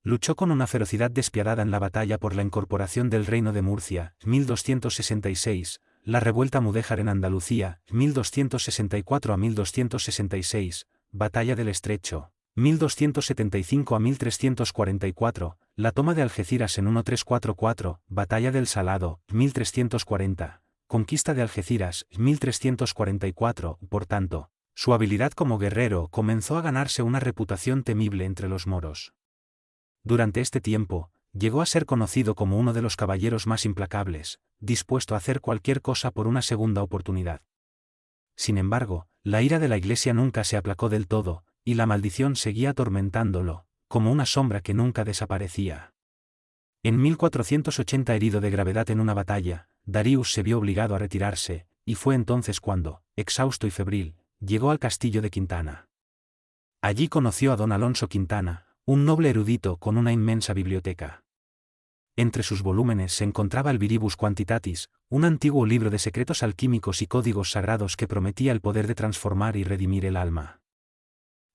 Luchó con una ferocidad despiadada en la batalla por la incorporación del Reino de Murcia, 1266, la revuelta mudéjar en Andalucía, 1264 a 1266, Batalla del Estrecho, 1275 a 1344, la toma de Algeciras en 1344, Batalla del Salado, 1340, conquista de Algeciras, 1344, por tanto, su habilidad como guerrero comenzó a ganarse una reputación temible entre los moros. Durante este tiempo, llegó a ser conocido como uno de los caballeros más implacables, dispuesto a hacer cualquier cosa por una segunda oportunidad. Sin embargo, la ira de la Iglesia nunca se aplacó del todo, y la maldición seguía atormentándolo, como una sombra que nunca desaparecía. En 1480, herido de gravedad en una batalla, Darius se vio obligado a retirarse, y fue entonces cuando, exhausto y febril, llegó al castillo de Quintana. Allí conoció a don Alonso Quintana, un noble erudito con una inmensa biblioteca. Entre sus volúmenes se encontraba el Viribus Quantitatis, un antiguo libro de secretos alquímicos y códigos sagrados que prometía el poder de transformar y redimir el alma.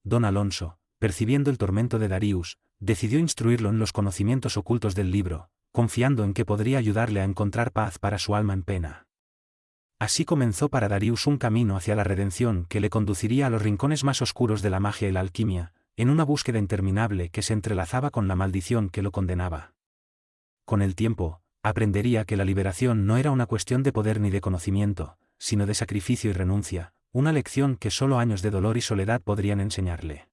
Don Alonso, percibiendo el tormento de Darius, decidió instruirlo en los conocimientos ocultos del libro, confiando en que podría ayudarle a encontrar paz para su alma en pena. Así comenzó para Darius un camino hacia la redención que le conduciría a los rincones más oscuros de la magia y la alquimia, en una búsqueda interminable que se entrelazaba con la maldición que lo condenaba. Con el tiempo, aprendería que la liberación no era una cuestión de poder ni de conocimiento, sino de sacrificio y renuncia, una lección que solo años de dolor y soledad podrían enseñarle.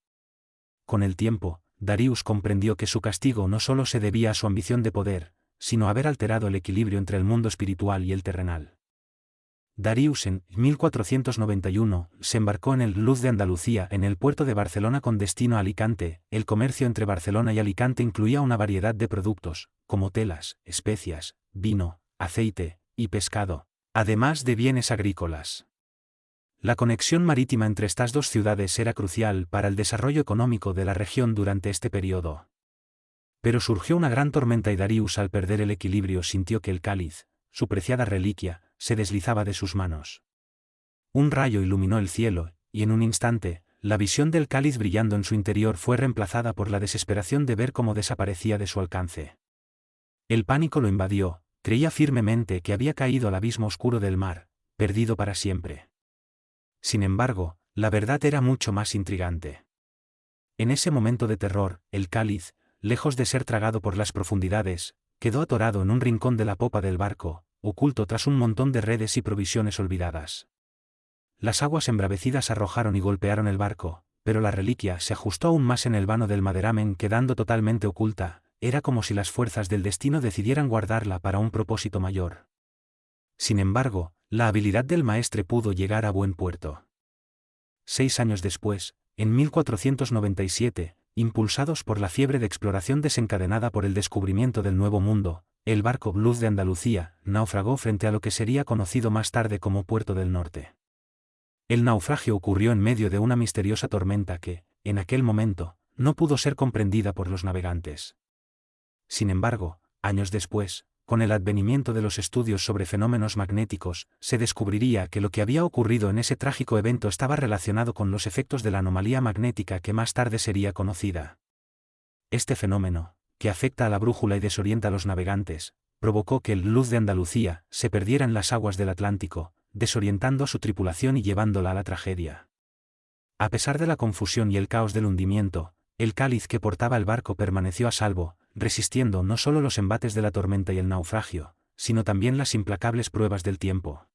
Con el tiempo, Darius comprendió que su castigo no solo se debía a su ambición de poder, sino a haber alterado el equilibrio entre el mundo espiritual y el terrenal. Darius en 1491 se embarcó en el Luz de Andalucía en el puerto de Barcelona con destino a Alicante. El comercio entre Barcelona y Alicante incluía una variedad de productos, como telas, especias, vino, aceite y pescado, además de bienes agrícolas. La conexión marítima entre estas dos ciudades era crucial para el desarrollo económico de la región durante este periodo. Pero surgió una gran tormenta y Darius, al perder el equilibrio, sintió que el cáliz, su preciada reliquia, se deslizaba de sus manos. Un rayo iluminó el cielo, y en un instante, la visión del cáliz brillando en su interior fue reemplazada por la desesperación de ver cómo desaparecía de su alcance. El pánico lo invadió, creía firmemente que había caído al abismo oscuro del mar, perdido para siempre. Sin embargo, la verdad era mucho más intrigante. En ese momento de terror, el cáliz, lejos de ser tragado por las profundidades, quedó atorado en un rincón de la popa del barco, oculto tras un montón de redes y provisiones olvidadas. Las aguas embravecidas arrojaron y golpearon el barco, pero la reliquia se ajustó aún más en el vano del maderamen, quedando totalmente oculta. Era como si las fuerzas del destino decidieran guardarla para un propósito mayor. Sin embargo, la habilidad del maestre pudo llegar a buen puerto. 6 años después, en 1497, impulsados por la fiebre de exploración desencadenada por el descubrimiento del Nuevo Mundo, el barco Luz de Andalucía naufragó frente a lo que sería conocido más tarde como Puerto del Norte. El naufragio ocurrió en medio de una misteriosa tormenta que, en aquel momento, no pudo ser comprendida por los navegantes. Sin embargo, años después, con el advenimiento de los estudios sobre fenómenos magnéticos, se descubriría que lo que había ocurrido en ese trágico evento estaba relacionado con los efectos de la anomalía magnética que más tarde sería conocida. Este fenómeno, que afecta a la brújula y desorienta a los navegantes, provocó que el Luz de Andalucía se perdiera en las aguas del Atlántico, desorientando a su tripulación y llevándola a la tragedia. A pesar de la confusión y el caos del hundimiento, el cáliz que portaba el barco permaneció a salvo, resistiendo no solo los embates de la tormenta y el naufragio, sino también las implacables pruebas del tiempo.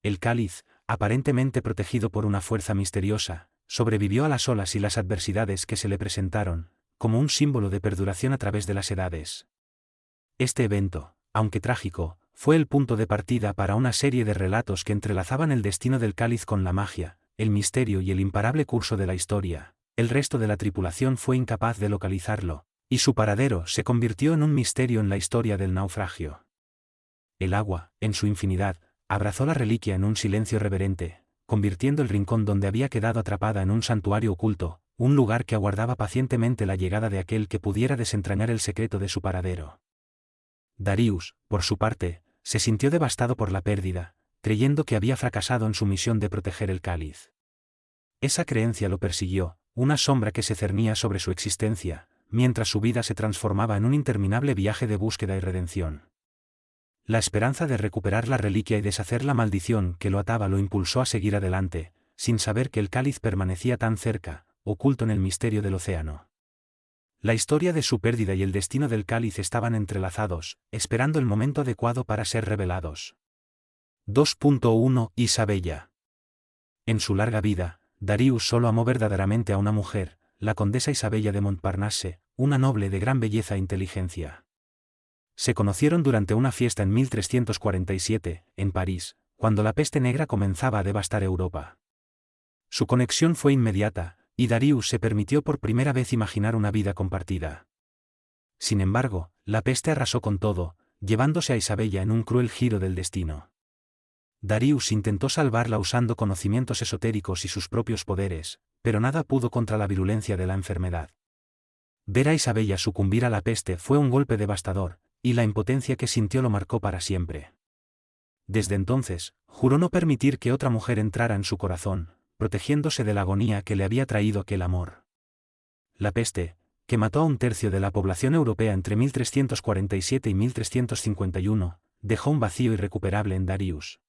El cáliz, aparentemente protegido por una fuerza misteriosa, sobrevivió a las olas y las adversidades que se le presentaron, como un símbolo de perduración a través de las edades. Este evento, aunque trágico, fue el punto de partida para una serie de relatos que entrelazaban el destino del cáliz con la magia, el misterio y el imparable curso de la historia. El resto de la tripulación fue incapaz de localizarlo, y su paradero se convirtió en un misterio en la historia del naufragio. El agua, en su infinidad, abrazó la reliquia en un silencio reverente, convirtiendo el rincón donde había quedado atrapada en un santuario oculto, un lugar que aguardaba pacientemente la llegada de aquel que pudiera desentrañar el secreto de su paradero. Darius, por su parte, se sintió devastado por la pérdida, creyendo que había fracasado en su misión de proteger el cáliz. Esa creencia lo persiguió, una sombra que se cernía sobre su existencia, mientras su vida se transformaba en un interminable viaje de búsqueda y redención. La esperanza de recuperar la reliquia y deshacer la maldición que lo ataba lo impulsó a seguir adelante, sin saber que el cáliz permanecía tan cerca, oculto en el misterio del océano. La historia de su pérdida y el destino del cáliz estaban entrelazados, esperando el momento adecuado para ser revelados. 2.1 Isabella. En su larga vida, Darius solo amó verdaderamente a una mujer, la condesa Isabella de Montparnasse, una noble de gran belleza e inteligencia. Se conocieron durante una fiesta en 1347, en París, cuando la peste negra comenzaba a devastar Europa. Su conexión fue inmediata, y Darius se permitió por primera vez imaginar una vida compartida. Sin embargo, la peste arrasó con todo, llevándose a Isabella en un cruel giro del destino. Darius intentó salvarla usando conocimientos esotéricos y sus propios poderes, pero nada pudo contra la virulencia de la enfermedad. Ver a Isabella sucumbir a la peste fue un golpe devastador, y la impotencia que sintió lo marcó para siempre. Desde entonces, juró no permitir que otra mujer entrara en su corazón, protegiéndose de la agonía que le había traído aquel amor. La peste, que mató a 1/3 de la población europea entre 1347 y 1351, dejó un vacío irrecuperable en Darius.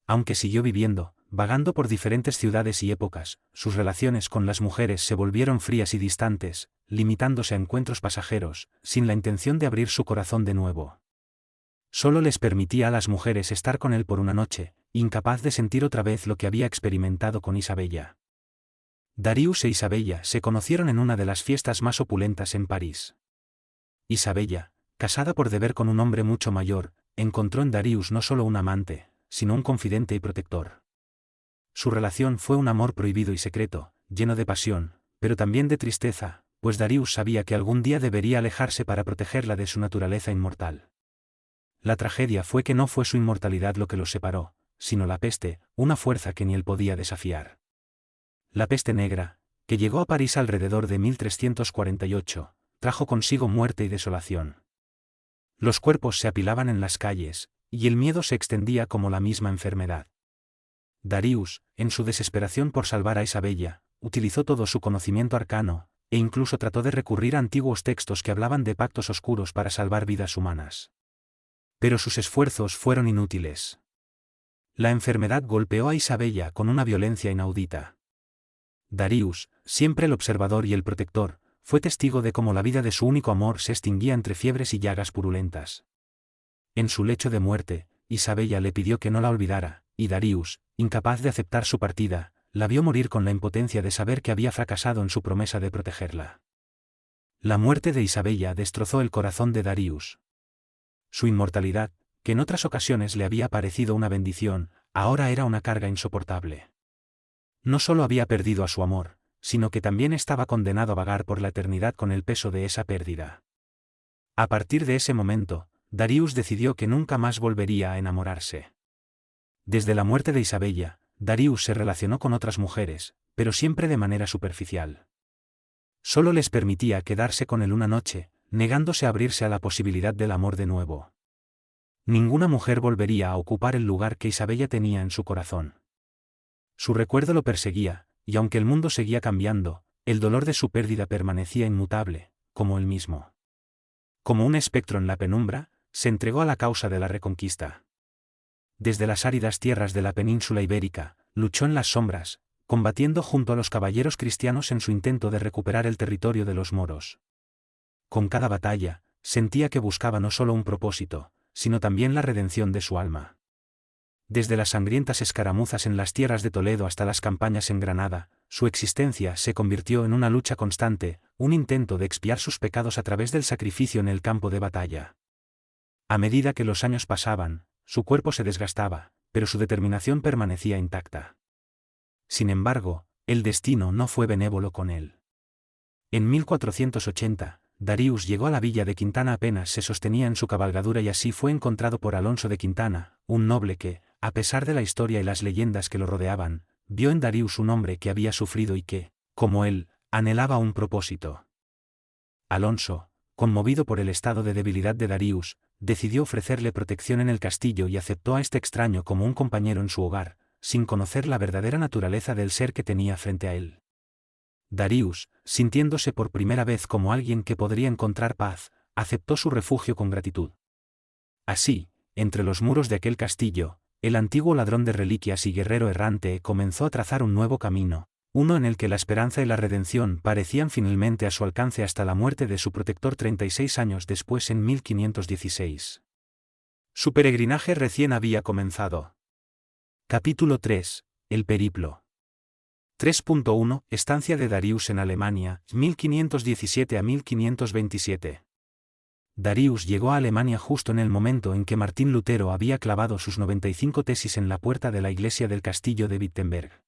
Aunque siguió viviendo, vagando por diferentes ciudades y épocas, sus relaciones con las mujeres se volvieron frías y distantes, limitándose a encuentros pasajeros, sin la intención de abrir su corazón de nuevo. Solo les permitía a las mujeres estar con él por una noche, incapaz de sentir otra vez lo que había experimentado con Isabella. Darius e Isabella se conocieron en una de las fiestas más opulentas en París. Isabella, casada por deber con un hombre mucho mayor, encontró en Darius no solo un amante, sino un confidente y protector. Su relación fue un amor prohibido y secreto, lleno de pasión, pero también de tristeza, pues Darius sabía que algún día debería alejarse para protegerla de su naturaleza inmortal. la tragedia fue que no fue su inmortalidad lo que los separó, sino la peste, una fuerza que ni él podía desafiar. La peste negra, que llegó a París alrededor de 1348, trajo consigo muerte y desolación. Los cuerpos se apilaban en las calles, y el miedo se extendía como la misma enfermedad. Darius, en su desesperación por salvar a Isabella, utilizó todo su conocimiento arcano, e incluso trató de recurrir a antiguos textos que hablaban de pactos oscuros para salvar vidas humanas. Pero sus esfuerzos fueron inútiles. La enfermedad golpeó a Isabella con una violencia inaudita. Darius, siempre el observador y el protector, fue testigo de cómo la vida de su único amor se extinguía entre fiebres y llagas purulentas. En su lecho de muerte, Isabella le pidió que no la olvidara, y Darius, incapaz de aceptar su partida, la vio morir con la impotencia de saber que había fracasado en su promesa de protegerla. La muerte de Isabella destrozó el corazón de Darius. Su inmortalidad, que en otras ocasiones le había parecido una bendición, ahora era una carga insoportable. No solo había perdido a su amor, sino que también estaba condenado a vagar por la eternidad con el peso de esa pérdida. A partir de ese momento, Darius decidió que nunca más volvería a enamorarse. Desde la muerte de Isabella, Darius se relacionó con otras mujeres, pero siempre de manera superficial. Solo les permitía quedarse con él una noche, negándose a abrirse a la posibilidad del amor de nuevo. Ninguna mujer volvería a ocupar el lugar que Isabella tenía en su corazón. Su recuerdo lo perseguía, y aunque el mundo seguía cambiando, el dolor de su pérdida permanecía inmutable, como él mismo. Como un espectro en la penumbra, se entregó a la causa de la reconquista. Desde las áridas tierras de la península ibérica, luchó en las sombras, combatiendo junto a los caballeros cristianos en su intento de recuperar el territorio de los moros. Con cada batalla, sentía que buscaba no solo un propósito, sino también la redención de su alma. Desde las sangrientas escaramuzas en las tierras de Toledo hasta las campañas en Granada, su existencia se convirtió en una lucha constante, un intento de expiar sus pecados a través del sacrificio en el campo de batalla. A medida que los años pasaban, su cuerpo se desgastaba, pero su determinación permanecía intacta. Sin embargo, el destino no fue benévolo con él. En 1480, Darius llegó a la villa de Quintana apenas se sostenía en su cabalgadura y así fue encontrado por Alonso de Quintana, un noble que, a pesar de la historia y las leyendas que lo rodeaban, vio en Darius un hombre que había sufrido y que, como él, anhelaba un propósito. Alonso, conmovido por el estado de debilidad de Darius, decidió ofrecerle protección en el castillo y aceptó a este extraño como un compañero en su hogar, sin conocer la verdadera naturaleza del ser que tenía frente a él. Darius, sintiéndose por primera vez como alguien que podría encontrar paz, aceptó su refugio con gratitud. Así, entre los muros de aquel castillo, el antiguo ladrón de reliquias y guerrero errante comenzó a trazar un nuevo camino, uno en el que la esperanza y la redención parecían finalmente a su alcance hasta la muerte de su protector 36 años después en 1516. Su peregrinaje recién había comenzado. Capítulo 3. El periplo. 3.1 Estancia de Darius en Alemania, 1517 a 1527. Darius llegó a Alemania justo en el momento en que Martín Lutero había clavado sus 95 tesis en la puerta de la iglesia del castillo de Wittenberg.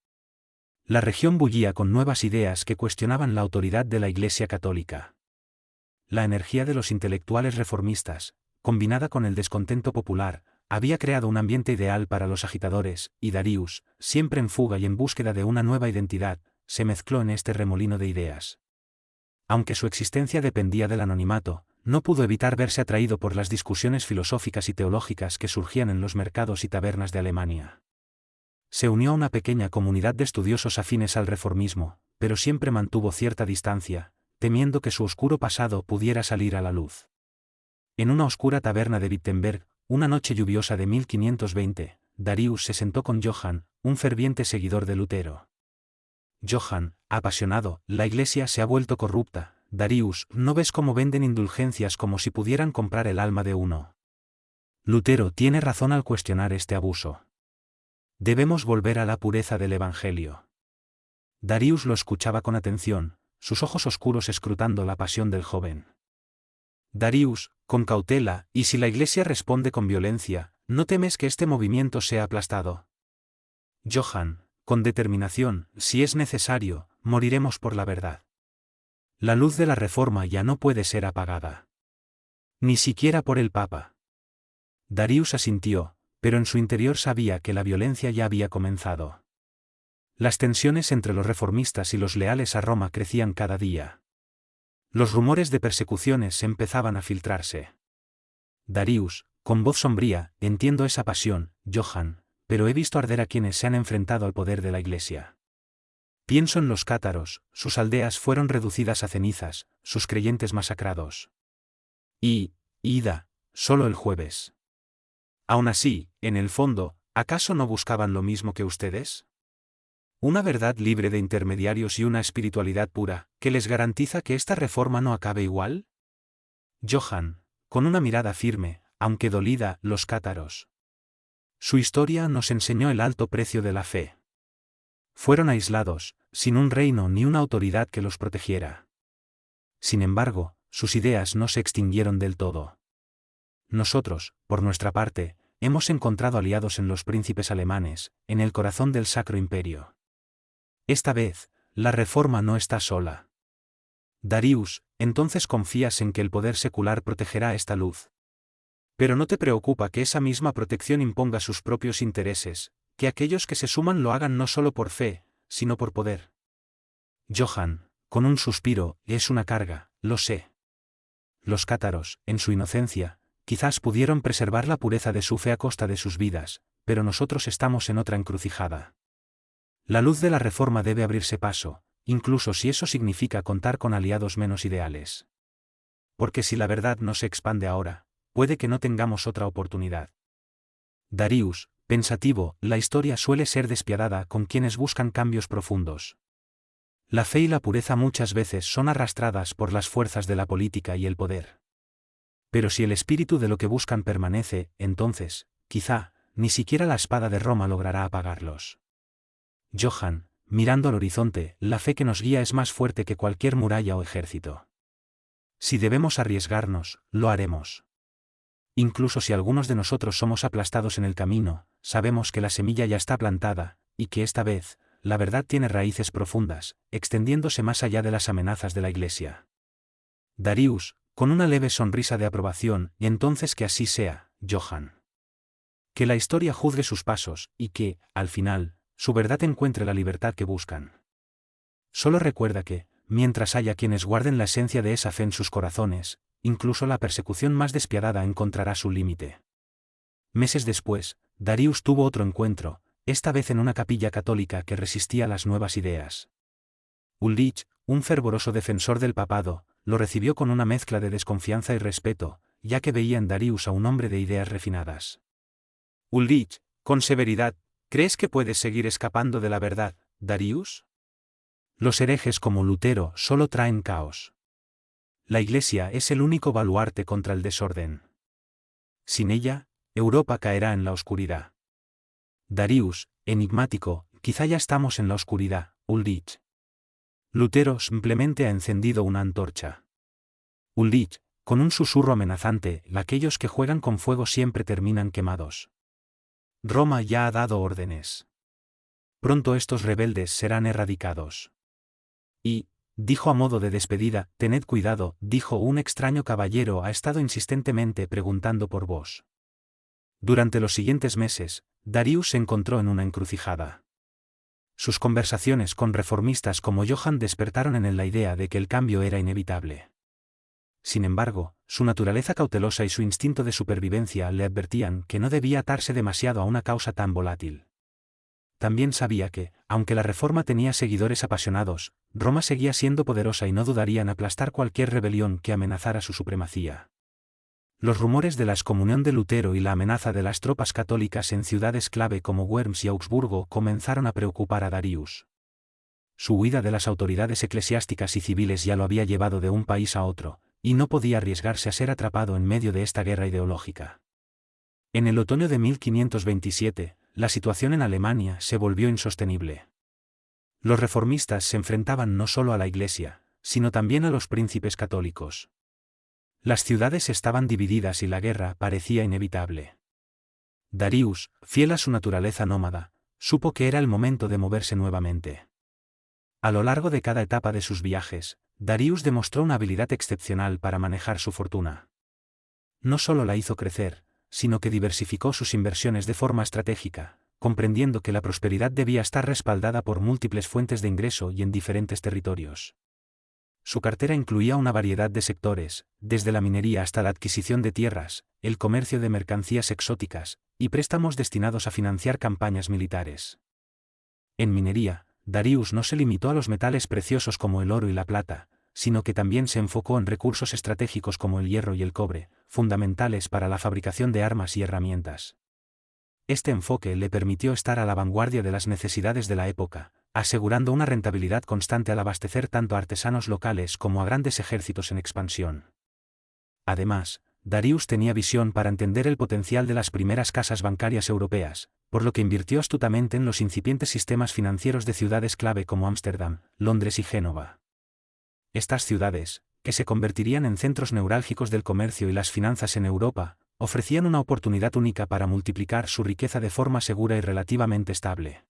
La región bullía con nuevas ideas que cuestionaban la autoridad de la Iglesia católica. La energía de los intelectuales reformistas, combinada con el descontento popular, había creado un ambiente ideal para los agitadores, y Darius, siempre en fuga y en búsqueda de una nueva identidad, se mezcló en este remolino de ideas. Aunque su existencia dependía del anonimato, no pudo evitar verse atraído por las discusiones filosóficas y teológicas que surgían en los mercados y tabernas de Alemania. Se unió a una pequeña comunidad de estudiosos afines al reformismo, pero siempre mantuvo cierta distancia, temiendo que su oscuro pasado pudiera salir a la luz. En una oscura taberna de Wittenberg, una noche lluviosa de 1520, Darius se sentó con Johann, un ferviente seguidor de Lutero. Johann, apasionado, la iglesia se ha vuelto corrupta. Darius, ¿no ves cómo venden indulgencias como si pudieran comprar el alma de uno? Lutero tiene razón al cuestionar este abuso. Debemos volver a la pureza del Evangelio. Darius lo escuchaba con atención, sus ojos oscuros escrutando la pasión del joven. Darius, con cautela, ¿y si la iglesia responde con violencia, no temes que este movimiento sea aplastado? Johann, con determinación, si es necesario, moriremos por la verdad. La luz de la reforma ya no puede ser apagada. Ni siquiera por el Papa. Darius asintió, pero en su interior sabía que la violencia ya había comenzado. Las tensiones entre los reformistas y los leales a Roma crecían cada día. Los rumores de persecuciones empezaban a filtrarse. Darius, con voz sombría, entiendo esa pasión, Johann, pero he visto arder a quienes se han enfrentado al poder de la Iglesia. Pienso en los cátaros, sus aldeas fueron reducidas a cenizas, sus creyentes masacrados. Y, Ida, solo el jueves. Aún así, en el fondo, ¿acaso no buscaban lo mismo que ustedes? Una verdad libre de intermediarios y una espiritualidad pura, que les garantiza que esta reforma no acabe igual. Johann, con una mirada firme, aunque dolida, los cátaros. Su historia nos enseñó el alto precio de la fe. Fueron aislados, sin un reino ni una autoridad que los protegiera. Sin embargo, sus ideas no se extinguieron del todo. Nosotros, por nuestra parte, hemos encontrado aliados en los príncipes alemanes, en el corazón del Sacro Imperio. Esta vez, la reforma no está sola. Darius, entonces confías en que el poder secular protegerá esta luz. Pero no te preocupa que esa misma protección imponga sus propios intereses, que aquellos que se suman lo hagan no solo por fe, sino por poder. Johann, con un suspiro, es una carga, lo sé. Los cátaros, en su inocencia, quizás pudieron preservar la pureza de su fe a costa de sus vidas, pero nosotros estamos en otra encrucijada. La luz de la reforma debe abrirse paso, incluso si eso significa contar con aliados menos ideales. Porque si la verdad no se expande ahora, puede que no tengamos otra oportunidad. Darius, pensativo, la historia suele ser despiadada con quienes buscan cambios profundos. La fe y la pureza muchas veces son arrastradas por las fuerzas de la política y el poder. Pero si el espíritu de lo que buscan permanece, entonces, quizá, ni siquiera la espada de Roma logrará apagarlos. Johann, mirando al horizonte, la fe que nos guía es más fuerte que cualquier muralla o ejército. Si debemos arriesgarnos, lo haremos. Incluso si algunos de nosotros somos aplastados en el camino, sabemos que la semilla ya está plantada, y que esta vez, la verdad tiene raíces profundas, extendiéndose más allá de las amenazas de la Iglesia. Darius, con una leve sonrisa de aprobación, y entonces que así sea, Johann. Que la historia juzgue sus pasos, y que, al final, su verdad encuentre la libertad que buscan. Solo recuerda que, mientras haya quienes guarden la esencia de esa fe en sus corazones, incluso la persecución más despiadada encontrará su límite. Meses después, Darius tuvo otro encuentro, esta vez en una capilla católica que resistía a las nuevas ideas. Ulrich, un fervoroso defensor del papado, lo recibió con una mezcla de desconfianza y respeto, ya que veía en Darius a un hombre de ideas refinadas. Ulrich, con severidad, ¿crees que puedes seguir escapando de la verdad, Darius? Los herejes como Lutero solo traen caos. La Iglesia es el único baluarte contra el desorden. Sin ella, Europa caerá en la oscuridad. Darius, enigmático, quizá ya estamos en la oscuridad, Ulrich. Lutero simplemente ha encendido una antorcha. Ulrich, con un susurro amenazante, aquellos que juegan con fuego siempre terminan quemados. Roma ya ha dado órdenes. Pronto estos rebeldes serán erradicados. Y, dijo a modo de despedida, tened cuidado, dijo un extraño caballero ha estado insistentemente preguntando por vos. Durante los siguientes meses, Darius se encontró en una encrucijada. Sus conversaciones con reformistas como Johann despertaron en él la idea de que el cambio era inevitable. Sin embargo, su naturaleza cautelosa y su instinto de supervivencia le advertían que no debía atarse demasiado a una causa tan volátil. También sabía que, aunque la reforma tenía seguidores apasionados, Roma seguía siendo poderosa y no dudaría en aplastar cualquier rebelión que amenazara su supremacía. Los rumores de la excomunión de Lutero y la amenaza de las tropas católicas en ciudades clave como Worms y Augsburgo comenzaron a preocupar a Darius. Su huida de las autoridades eclesiásticas y civiles ya lo había llevado de un país a otro, y no podía arriesgarse a ser atrapado en medio de esta guerra ideológica. En el otoño de 1527, la situación en Alemania se volvió insostenible. Los reformistas se enfrentaban no solo a la Iglesia, sino también a los príncipes católicos. Las ciudades estaban divididas y la guerra parecía inevitable. Darius, fiel a su naturaleza nómada, supo que era el momento de moverse nuevamente. A lo largo de cada etapa de sus viajes, Darius demostró una habilidad excepcional para manejar su fortuna. No solo la hizo crecer, sino que diversificó sus inversiones de forma estratégica, comprendiendo que la prosperidad debía estar respaldada por múltiples fuentes de ingreso y en diferentes territorios. Su cartera incluía una variedad de sectores, desde la minería hasta la adquisición de tierras, el comercio de mercancías exóticas, y préstamos destinados a financiar campañas militares. En minería, Darius no se limitó a los metales preciosos como el oro y la plata, sino que también se enfocó en recursos estratégicos como el hierro y el cobre, fundamentales para la fabricación de armas y herramientas. Este enfoque le permitió estar a la vanguardia de las necesidades de la época, asegurando una rentabilidad constante al abastecer tanto a artesanos locales como a grandes ejércitos en expansión. Además, Darius tenía visión para entender el potencial de las primeras casas bancarias europeas, por lo que invirtió astutamente en los incipientes sistemas financieros de ciudades clave como Ámsterdam, Londres y Génova. Estas ciudades, que se convertirían en centros neurálgicos del comercio y las finanzas en Europa, ofrecían una oportunidad única para multiplicar su riqueza de forma segura y relativamente estable.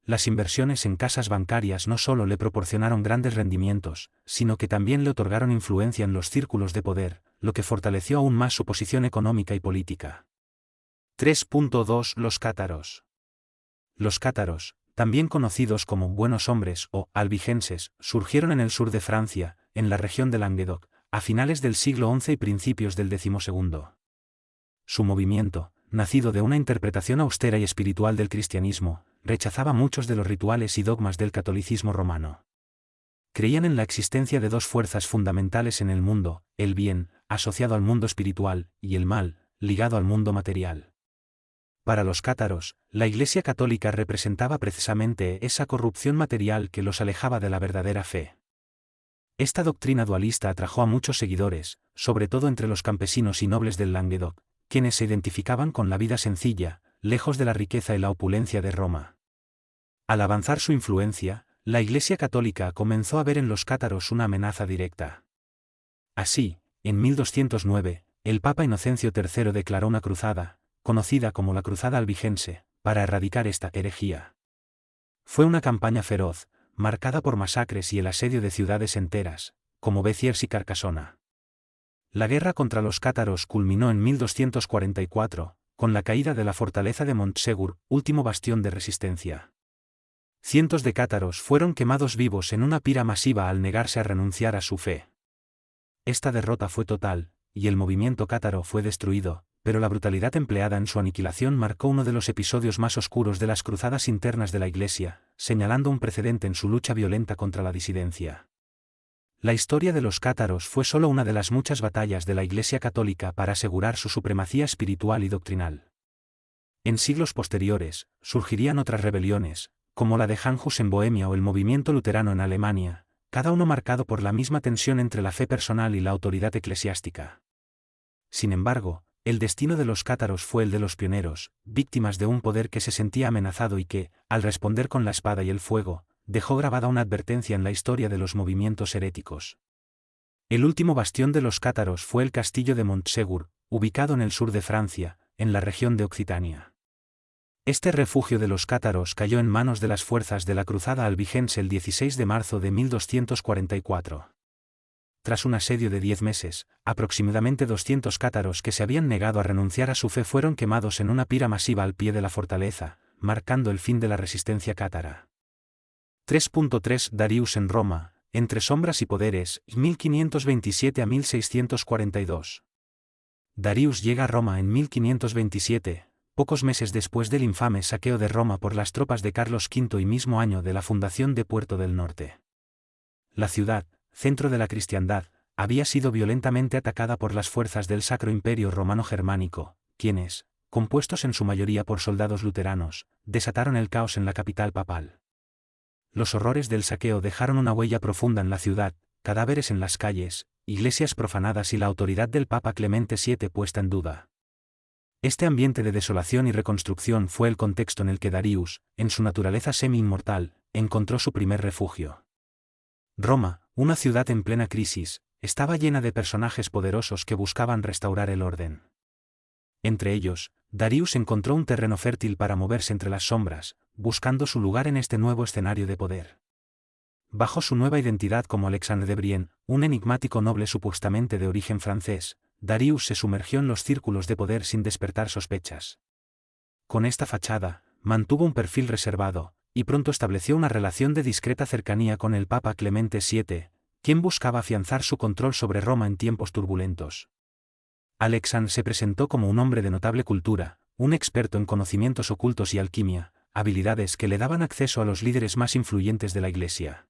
Las inversiones en casas bancarias no solo le proporcionaron grandes rendimientos, sino que también le otorgaron influencia en los círculos de poder, lo que fortaleció aún más su posición económica y política. 3.2 Los cátaros. Los cátaros, también conocidos como buenos hombres o albigenses, surgieron en el sur de Francia, en la región de Languedoc, a finales del siglo XI y principios del XII. Su movimiento, nacido de una interpretación austera y espiritual del cristianismo, rechazaba muchos de los rituales y dogmas del catolicismo romano. Creían en la existencia de dos fuerzas fundamentales en el mundo, el bien, asociado al mundo espiritual, y el mal, ligado al mundo material. Para los cátaros, la Iglesia católica representaba precisamente esa corrupción material que los alejaba de la verdadera fe. Esta doctrina dualista atrajo a muchos seguidores, sobre todo entre los campesinos y nobles del Languedoc, quienes se identificaban con la vida sencilla, lejos de la riqueza y la opulencia de Roma. Al avanzar su influencia, la Iglesia católica comenzó a ver en los cátaros una amenaza directa. Así, en 1209, el Papa Inocencio III declaró una cruzada, conocida como la Cruzada Albigense, para erradicar esta herejía. Fue una campaña feroz, marcada por masacres y el asedio de ciudades enteras, como Béziers y Carcasona. La guerra contra los cátaros culminó en 1244, con la caída de la fortaleza de Montségur, último bastión de resistencia. Cientos de cátaros fueron quemados vivos en una pira masiva al negarse a renunciar a su fe. Esta derrota fue total, y el movimiento cátaro fue destruido, pero la brutalidad empleada en su aniquilación marcó uno de los episodios más oscuros de las cruzadas internas de la Iglesia, señalando un precedente en su lucha violenta contra la disidencia. La historia de los cátaros fue solo una de las muchas batallas de la Iglesia católica para asegurar su supremacía espiritual y doctrinal. En siglos posteriores, surgirían otras rebeliones, como la de Janjus en Bohemia o el movimiento luterano en Alemania, cada uno marcado por la misma tensión entre la fe personal y la autoridad eclesiástica. Sin embargo, el destino de los cátaros fue el de los pioneros, víctimas de un poder que se sentía amenazado y que, al responder con la espada y el fuego, dejó grabada una advertencia en la historia de los movimientos heréticos. El último bastión de los cátaros fue el castillo de Montségur, ubicado en el sur de Francia, en la región de Occitania. Este refugio de los cátaros cayó en manos de las fuerzas de la Cruzada Albigense el 16 de marzo de 1244. Tras un asedio de 10 meses, aproximadamente 200 cátaros que se habían negado a renunciar a su fe fueron quemados en una pira masiva al pie de la fortaleza, marcando el fin de la resistencia cátara. 3.3 Darius en Roma, entre sombras y poderes, 1527 a 1642. Darius llega a Roma en 1527, pocos meses después del infame saqueo de Roma por las tropas de Carlos V y mismo año de la fundación de Puerto del Norte. La ciudad, centro de la cristiandad, había sido violentamente atacada por las fuerzas del Sacro Imperio Romano Germánico, quienes, compuestos en su mayoría por soldados luteranos, desataron el caos en la capital papal. Los horrores del saqueo dejaron una huella profunda en la ciudad, cadáveres en las calles, iglesias profanadas y la autoridad del Papa Clemente VII puesta en duda. Este ambiente de desolación y reconstrucción fue el contexto en el que Darius, en su naturaleza semi-inmortal, encontró su primer refugio. Roma, una ciudad en plena crisis, estaba llena de personajes poderosos que buscaban restaurar el orden. Entre ellos, Darius encontró un terreno fértil para moverse entre las sombras, buscando su lugar en este nuevo escenario de poder. Bajo su nueva identidad como Alexandre de Brienne, un enigmático noble supuestamente de origen francés, Darius se sumergió en los círculos de poder sin despertar sospechas. Con esta fachada, mantuvo un perfil reservado, y pronto estableció una relación de discreta cercanía con el Papa Clemente VII, quien buscaba afianzar su control sobre Roma en tiempos turbulentos. Alexandre se presentó como un hombre de notable cultura, un experto en conocimientos ocultos y alquimia, habilidades que le daban acceso a los líderes más influyentes de la Iglesia.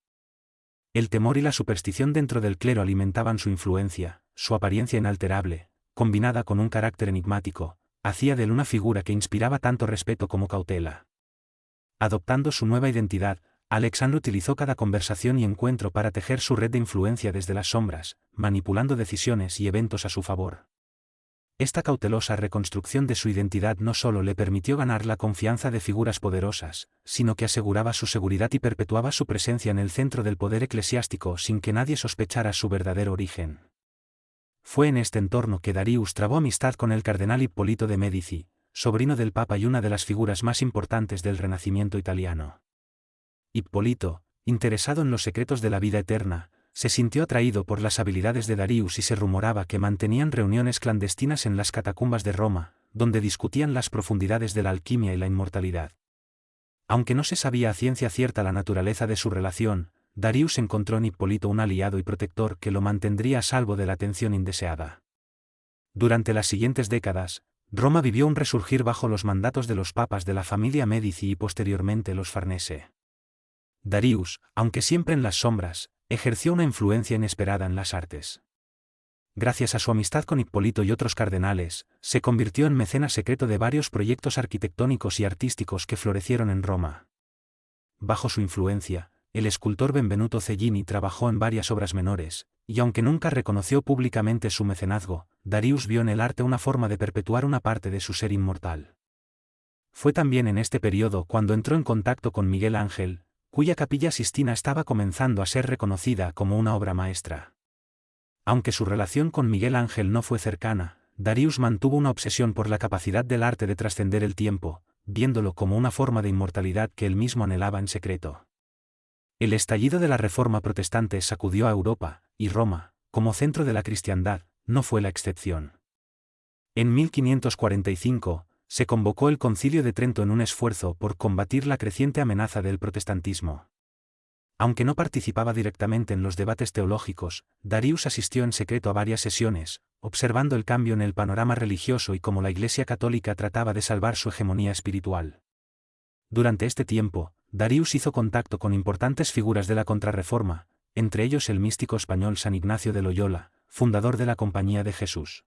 El temor y la superstición dentro del clero alimentaban su influencia, su apariencia inalterable, combinada con un carácter enigmático, hacía de él una figura que inspiraba tanto respeto como cautela. Adoptando su nueva identidad, Alexandre utilizó cada conversación y encuentro para tejer su red de influencia desde las sombras, manipulando decisiones y eventos a su favor. Esta cautelosa reconstrucción de su identidad no solo le permitió ganar la confianza de figuras poderosas, sino que aseguraba su seguridad y perpetuaba su presencia en el centro del poder eclesiástico sin que nadie sospechara su verdadero origen. Fue en este entorno que Darius trabó amistad con el cardenal Ippolito de Medici, sobrino del Papa y una de las figuras más importantes del Renacimiento italiano. Ippolito, interesado en los secretos de la vida eterna, se sintió atraído por las habilidades de Darius y se rumoraba que mantenían reuniones clandestinas en las catacumbas de Roma, donde discutían las profundidades de la alquimia y la inmortalidad. Aunque no se sabía a ciencia cierta la naturaleza de su relación, Darius encontró en Ippolito un aliado y protector que lo mantendría a salvo de la atención indeseada. Durante las siguientes décadas, Roma vivió un resurgir bajo los mandatos de los papas de la familia Medici y posteriormente los Farnese. Darius, aunque siempre en las sombras, ejerció una influencia inesperada en las artes. Gracias a su amistad con Ippolito y otros cardenales, se convirtió en mecenas secreto de varios proyectos arquitectónicos y artísticos que florecieron en Roma. Bajo su influencia, el escultor Benvenuto Cellini trabajó en varias obras menores, y aunque nunca reconoció públicamente su mecenazgo, Darius vio en el arte una forma de perpetuar una parte de su ser inmortal. Fue también en este periodo cuando entró en contacto con Miguel Ángel, cuya Capilla Sistina estaba comenzando a ser reconocida como una obra maestra. Aunque su relación con Miguel Ángel no fue cercana, Darius mantuvo una obsesión por la capacidad del arte de trascender el tiempo, viéndolo como una forma de inmortalidad que él mismo anhelaba en secreto. El estallido de la Reforma protestante sacudió a Europa, y Roma, como centro de la cristiandad, no fue la excepción. En 1545, se convocó el Concilio de Trento en un esfuerzo por combatir la creciente amenaza del protestantismo. Aunque no participaba directamente en los debates teológicos, Darius asistió en secreto a varias sesiones, observando el cambio en el panorama religioso y cómo la Iglesia católica trataba de salvar su hegemonía espiritual. Durante este tiempo, Darius hizo contacto con importantes figuras de la Contrarreforma, entre ellos el místico español San Ignacio de Loyola, fundador de la Compañía de Jesús.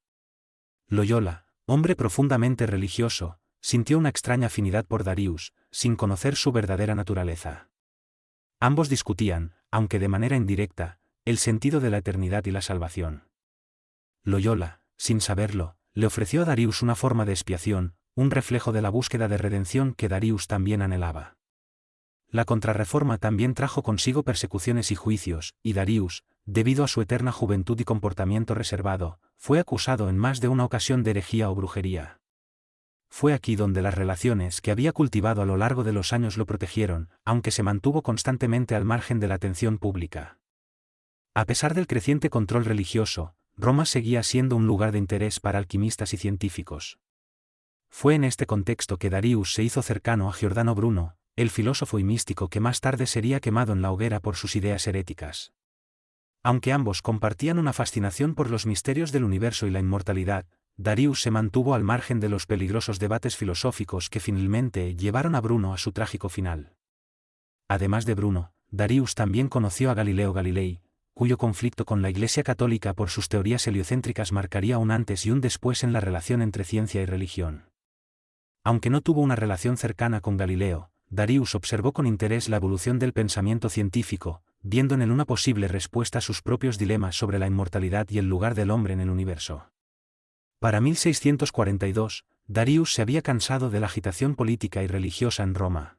Loyola, hombre profundamente religioso, sintió una extraña afinidad por Darius, sin conocer su verdadera naturaleza. Ambos discutían, aunque de manera indirecta, el sentido de la eternidad y la salvación. Loyola, sin saberlo, le ofreció a Darius una forma de expiación, un reflejo de la búsqueda de redención que Darius también anhelaba. La Contrarreforma también trajo consigo persecuciones y juicios, y Darius, debido a su eterna juventud y comportamiento reservado, fue acusado en más de una ocasión de herejía o brujería. Fue aquí donde las relaciones que había cultivado a lo largo de los años lo protegieron, aunque se mantuvo constantemente al margen de la atención pública. A pesar del creciente control religioso, Roma seguía siendo un lugar de interés para alquimistas y científicos. Fue en este contexto que Darius se hizo cercano a Giordano Bruno, el filósofo y místico que más tarde sería quemado en la hoguera por sus ideas heréticas. Aunque ambos compartían una fascinación por los misterios del universo y la inmortalidad, Darius se mantuvo al margen de los peligrosos debates filosóficos que finalmente llevaron a Bruno a su trágico final. Además de Bruno, Darius también conoció a Galileo Galilei, cuyo conflicto con la Iglesia católica por sus teorías heliocéntricas marcaría un antes y un después en la relación entre ciencia y religión. Aunque no tuvo una relación cercana con Galileo, Darius observó con interés la evolución del pensamiento científico, viendo en él una posible respuesta a sus propios dilemas sobre la inmortalidad y el lugar del hombre en el universo. Para 1642, Darius se había cansado de la agitación política y religiosa en Roma.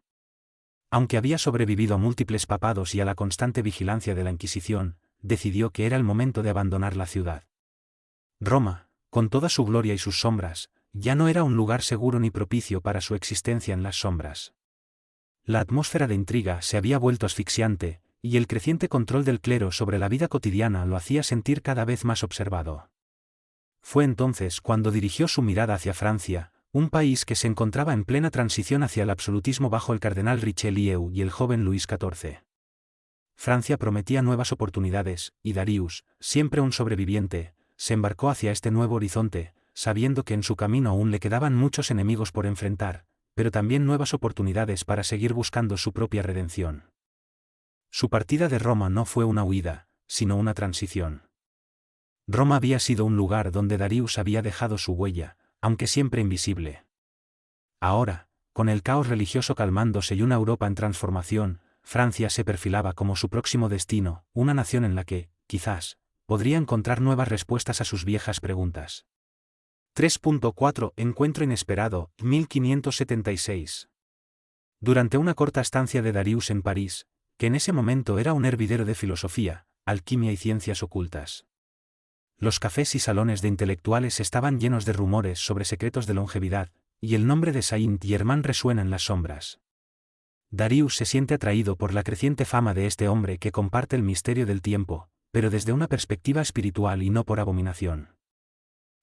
Aunque había sobrevivido a múltiples papados y a la constante vigilancia de la Inquisición, decidió que era el momento de abandonar la ciudad. Roma, con toda su gloria y sus sombras, ya no era un lugar seguro ni propicio para su existencia en las sombras. La atmósfera de intriga se había vuelto asfixiante, y el creciente control del clero sobre la vida cotidiana lo hacía sentir cada vez más observado. Fue entonces cuando dirigió su mirada hacia Francia, un país que se encontraba en plena transición hacia el absolutismo bajo el cardenal Richelieu y el joven Luis XIV. Francia prometía nuevas oportunidades, y Darius, siempre un sobreviviente, se embarcó hacia este nuevo horizonte, sabiendo que en su camino aún le quedaban muchos enemigos por enfrentar, pero también nuevas oportunidades para seguir buscando su propia redención. Su partida de Roma no fue una huida, sino una transición. Roma había sido un lugar donde Darius había dejado su huella, aunque siempre invisible. Ahora, con el caos religioso calmándose y una Europa en transformación, Francia se perfilaba como su próximo destino, una nación en la que, quizás, podría encontrar nuevas respuestas a sus viejas preguntas. 3.4 Encuentro inesperado, 1576. Durante una corta estancia de Darius en París, que en ese momento era un hervidero de filosofía, alquimia y ciencias ocultas. Los cafés y salones de intelectuales estaban llenos de rumores sobre secretos de longevidad, y el nombre de Saint-Germain resuena en las sombras. Darius se siente atraído por la creciente fama de este hombre que comparte el misterio del tiempo, pero desde una perspectiva espiritual y no por abominación.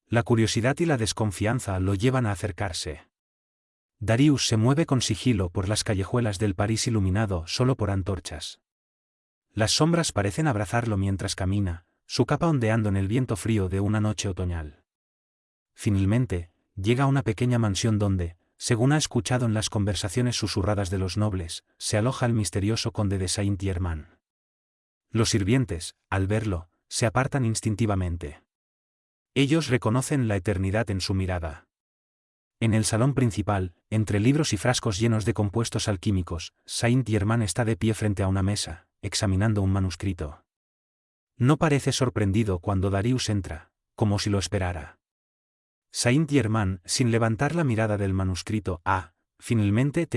La curiosidad y la desconfianza lo llevan a acercarse. Darius se mueve con sigilo por las callejuelas del París iluminado solo por antorchas. Las sombras parecen abrazarlo mientras camina, su capa ondeando en el viento frío de una noche otoñal. Finalmente, llega a una pequeña mansión donde, según ha escuchado en las conversaciones susurradas de los nobles, se aloja el misterioso conde de Saint-Germain. Los sirvientes, al verlo, se apartan instintivamente. Ellos reconocen la eternidad en su mirada. En el salón principal, entre libros y frascos llenos de compuestos alquímicos, Saint-Germain está de pie frente a una mesa, examinando un manuscrito. No parece sorprendido cuando Darius entra, como si lo esperara. Saint-Germain, sin levantar la mirada del manuscrito, finalmente